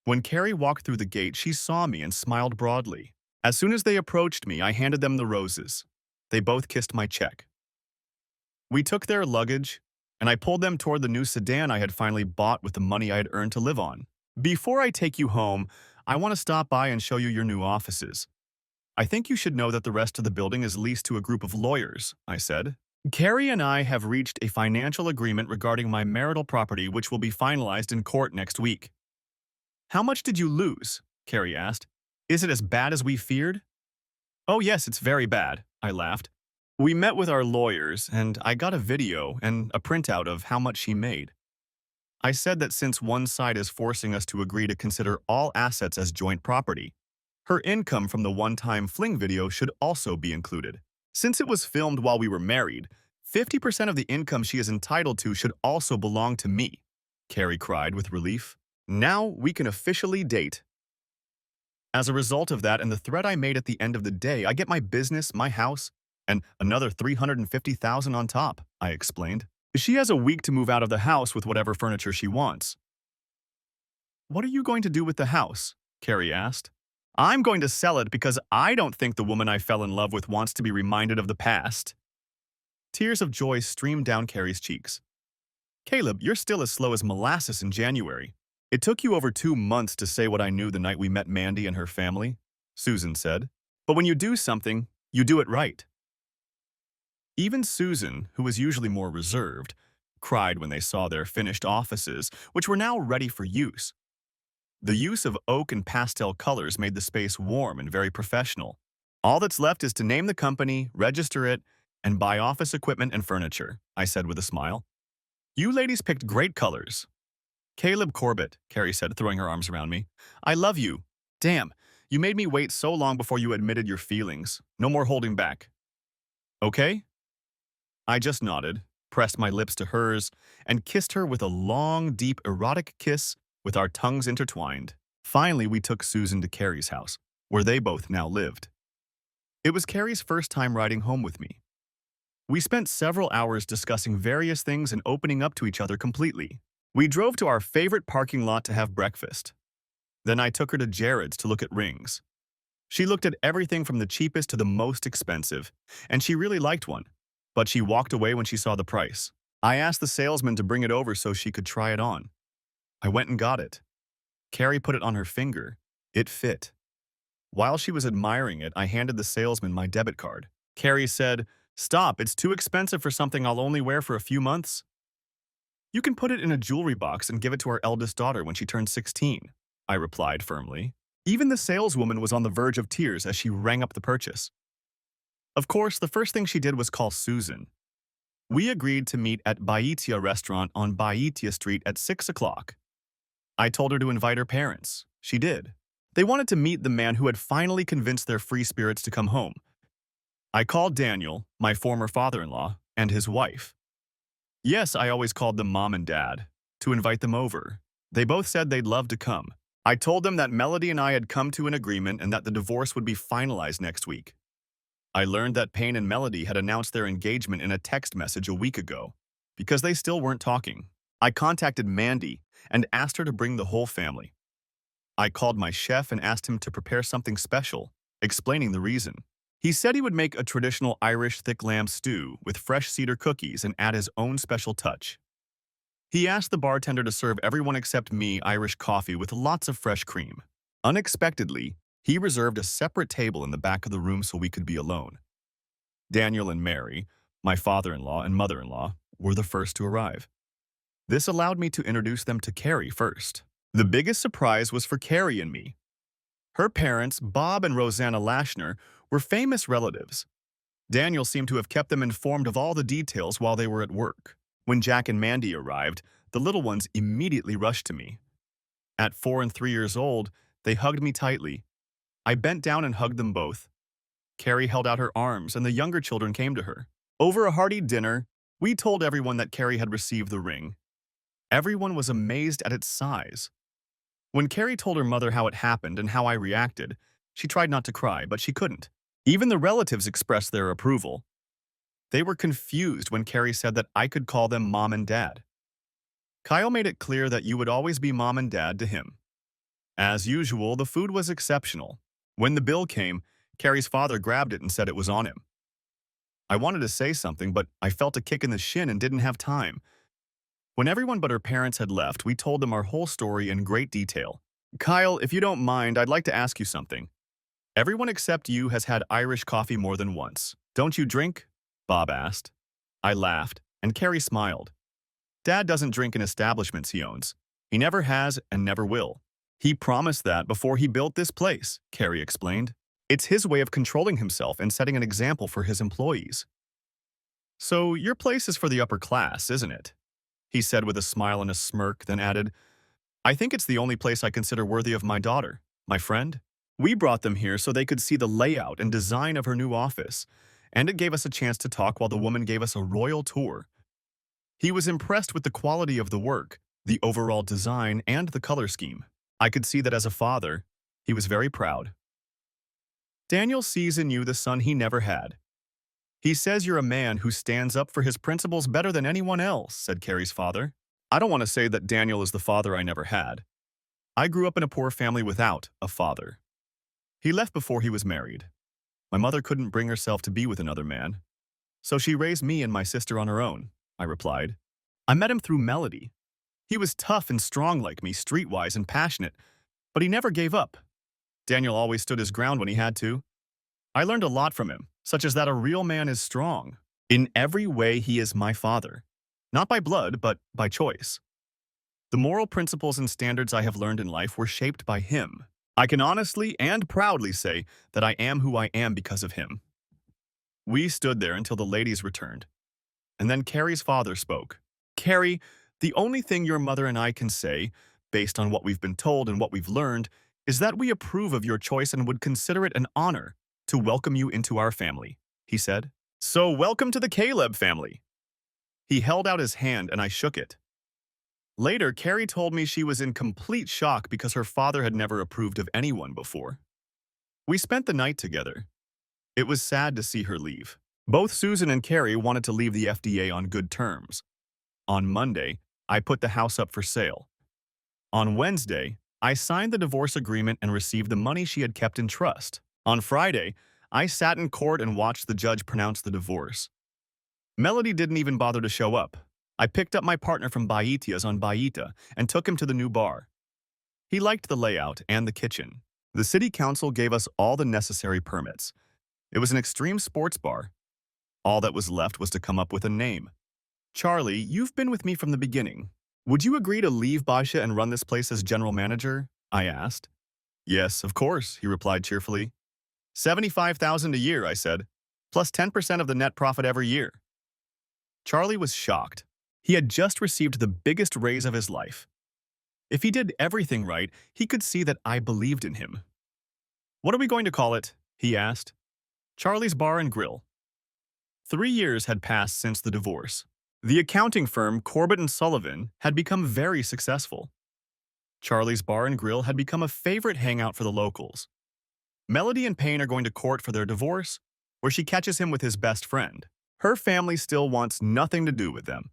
When Carrie walked through the gate, she saw me and smiled broadly. As soon as they approached me, I handed them the roses. They both kissed my check. We took their luggage, and I pulled them toward the new sedan I had finally bought with the money I had earned to live on. Before I take you home, I want to stop by and show you your new offices. I think you should know that the rest of the building is leased to a group of lawyers, I said. Carrie and I have reached a financial agreement regarding my marital property which will be finalized in court next week. How much did you lose? Carrie asked. Is it as bad as we feared? Oh yes, it's very bad, I laughed. We met with our lawyers, and I got a video and a printout of how much she made. I said that since one side is forcing us to agree to consider all assets as joint property, her income from the one-time fling video should also be included. Since it was filmed while we were married, 50% of the income she is entitled to should also belong to me, Carrie cried with relief. Now we can officially date. As a result of that and the threat I made at the end of the day, I get my business, my house, and another $350,000 on top, I explained. She has a week to move out of the house with whatever furniture she wants. What are you going to do with the house? Carrie asked. I'm going to sell it because I don't think the woman I fell in love with wants to be reminded of the past. Tears of joy streamed down Carrie's cheeks. Caleb, you're still as slow as molasses in January. It took you over 2 months to say what I knew the night we met Mandy and her family, Susan said. But when you do something, you do it right. Even Susan, who was usually more reserved, cried when they saw their finished offices, which were now ready for use. The use of oak and pastel colors made the space warm and very professional. All that's left is to name the company, register it, and buy office equipment and furniture, I said with a smile. You ladies picked great colors. Caleb Corbett, Carrie said, throwing her arms around me. I love you. Damn, you made me wait so long before you admitted your feelings. No more holding back. Okay? I just nodded, pressed my lips to hers, and kissed her with a long, deep, erotic kiss with our tongues intertwined. Finally, we took Susan to Carrie's house, where they both now lived. It was Carrie's first time riding home with me. We spent several hours discussing various things and opening up to each other completely. We drove to our favorite parking lot to have breakfast. Then I took her to Jared's to look at rings. She looked at everything from the cheapest to the most expensive, and she really liked one, but she walked away when she saw the price. I asked the salesman to bring it over so she could try it on. I went and got it. Carrie put it on her finger. It fit. While she was admiring it, I handed the salesman my debit card. Carrie said, "Stop, it's too expensive for something I'll only wear for a few months." "You can put it in a jewelry box and give it to our eldest daughter when she turns 16, I replied firmly. Even the saleswoman was on the verge of tears as she rang up the purchase. Of course, the first thing she did was call Susan. We agreed to meet at Baitia restaurant on Baitia Street at 6 o'clock. I told her to invite her parents. She did. They wanted to meet the man who had finally convinced their free spirits to come home. I called Daniel, my former father-in-law, and his wife. Yes, I always called them Mom and Dad, to invite them over. They both said they'd love to come. I told them that Melody and I had come to an agreement and that the divorce would be finalized next week. I learned that Payne and Melody had announced their engagement in a text message a week ago, because they still weren't talking. I contacted Mandy and asked her to bring the whole family. I called my chef and asked him to prepare something special, explaining the reason. He said he would make a traditional Irish thick lamb stew with fresh cedar cookies and add his own special touch. He asked the bartender to serve everyone except me Irish coffee with lots of fresh cream. Unexpectedly, he reserved a separate table in the back of the room so we could be alone. Daniel and Mary, my father-in-law and mother-in-law, were the first to arrive. This allowed me to introduce them to Carrie first. The biggest surprise was for Carrie and me. Her parents, Bob and Rosanna Lashner, were famous relatives. Daniel seemed to have kept them informed of all the details while they were at work. When Jack and Mandy arrived, the little ones immediately rushed to me. At 4 and 3 years old, they hugged me tightly. I bent down and hugged them both. Carrie held out her arms, and the younger children came to her. Over a hearty dinner, we told everyone that Carrie had received the ring. Everyone was amazed at its size. When Carrie told her mother how it happened and how I reacted, she tried not to cry, but she couldn't. Even the relatives expressed their approval. They were confused when Carrie said that I could call them Mom and Dad. Kyle made it clear that you would always be Mom and Dad to him. As usual, the food was exceptional. When the bill came, Carrie's father grabbed it and said it was on him. I wanted to say something, but I felt a kick in the shin and didn't have time. When everyone but her parents had left, we told them our whole story in great detail. Kyle, if you don't mind, I'd like to ask you something. Everyone except you has had Irish coffee more than once. Don't you drink? Bob asked. I laughed, and Carrie smiled. Dad doesn't drink in establishments he owns. He never has and never will. He promised that before he built this place, Carrie explained. It's his way of controlling himself and setting an example for his employees. So your place is for the upper class, isn't it? He said with a smile and a smirk, then added, I think it's the only place I consider worthy of my daughter, my friend. We brought them here so they could see the layout and design of her new office, and it gave us a chance to talk while the woman gave us a royal tour. He was impressed with the quality of the work, the overall design, and the color scheme. I could see that as a father, he was very proud. Daniel sees in you the son he never had. He says you're a man who stands up for his principles better than anyone else, said Carrie's father. I don't want to say that Daniel is the father I never had. I grew up in a poor family without a father. He left before he was married. My mother couldn't bring herself to be with another man, so she raised me and my sister on her own, I replied. I met him through Melody. He was tough and strong like me, streetwise and passionate, but he never gave up. Daniel always stood his ground when he had to. I learned a lot from him, such as that a real man is strong. In every way, he is my father. Not by blood, but by choice. The moral principles and standards I have learned in life were shaped by him. I can honestly and proudly say that I am who I am because of him. We stood there until the ladies returned, and then Carrie's father spoke. Carrie, the only thing your mother and I can say, based on what we've been told and what we've learned, is that we approve of your choice and would consider it an honor to welcome you into our family, he said. So welcome to the Caleb family. He held out his hand and I shook it. Later, Carrie told me she was in complete shock because her father had never approved of anyone before. We spent the night together. It was sad to see her leave. Both Susan and Carrie wanted to leave the FDA on good terms. On Monday, I put the house up for sale. On Wednesday, I signed the divorce agreement and received the money she had kept in trust. On Friday, I sat in court and watched the judge pronounce the divorce. Melody didn't even bother to show up. I picked up my partner from Baitia's on Baita and took him to the new bar. He liked the layout and the kitchen. The city council gave us all the necessary permits. It was an extreme sports bar. All that was left was to come up with a name. Charlie, you've been with me from the beginning. Would you agree to leave Basha and run this place as general manager? I asked. Yes, of course, he replied cheerfully. $75,000 a year, I said, plus 10% of the net profit every year. Charlie was shocked. He had just received the biggest raise of his life. If he did everything right, he could see that I believed in him. What are we going to call it? He asked. Charlie's Bar and Grill. 3 years had passed since the divorce. The accounting firm Corbett & Sullivan had become very successful. Charlie's Bar and Grill had become a favorite hangout for the locals. Melody and Payne are going to court for their divorce, where she catches him with his best friend. Her family still wants nothing to do with them.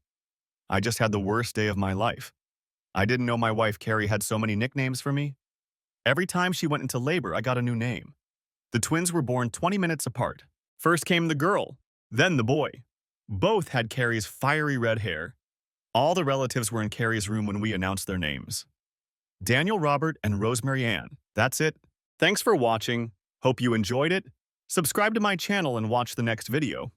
I just had the worst day of my life. I didn't know my wife Carrie had so many nicknames for me. Every time she went into labor, I got a new name. The twins were born 20 minutes apart. First came the girl, then the boy. Both had Carrie's fiery red hair. All the relatives were in Carrie's room when we announced their names. Daniel Robert and Rosemary Ann. That's it. Thanks for watching. Hope you enjoyed it. Subscribe to my channel and watch the next video.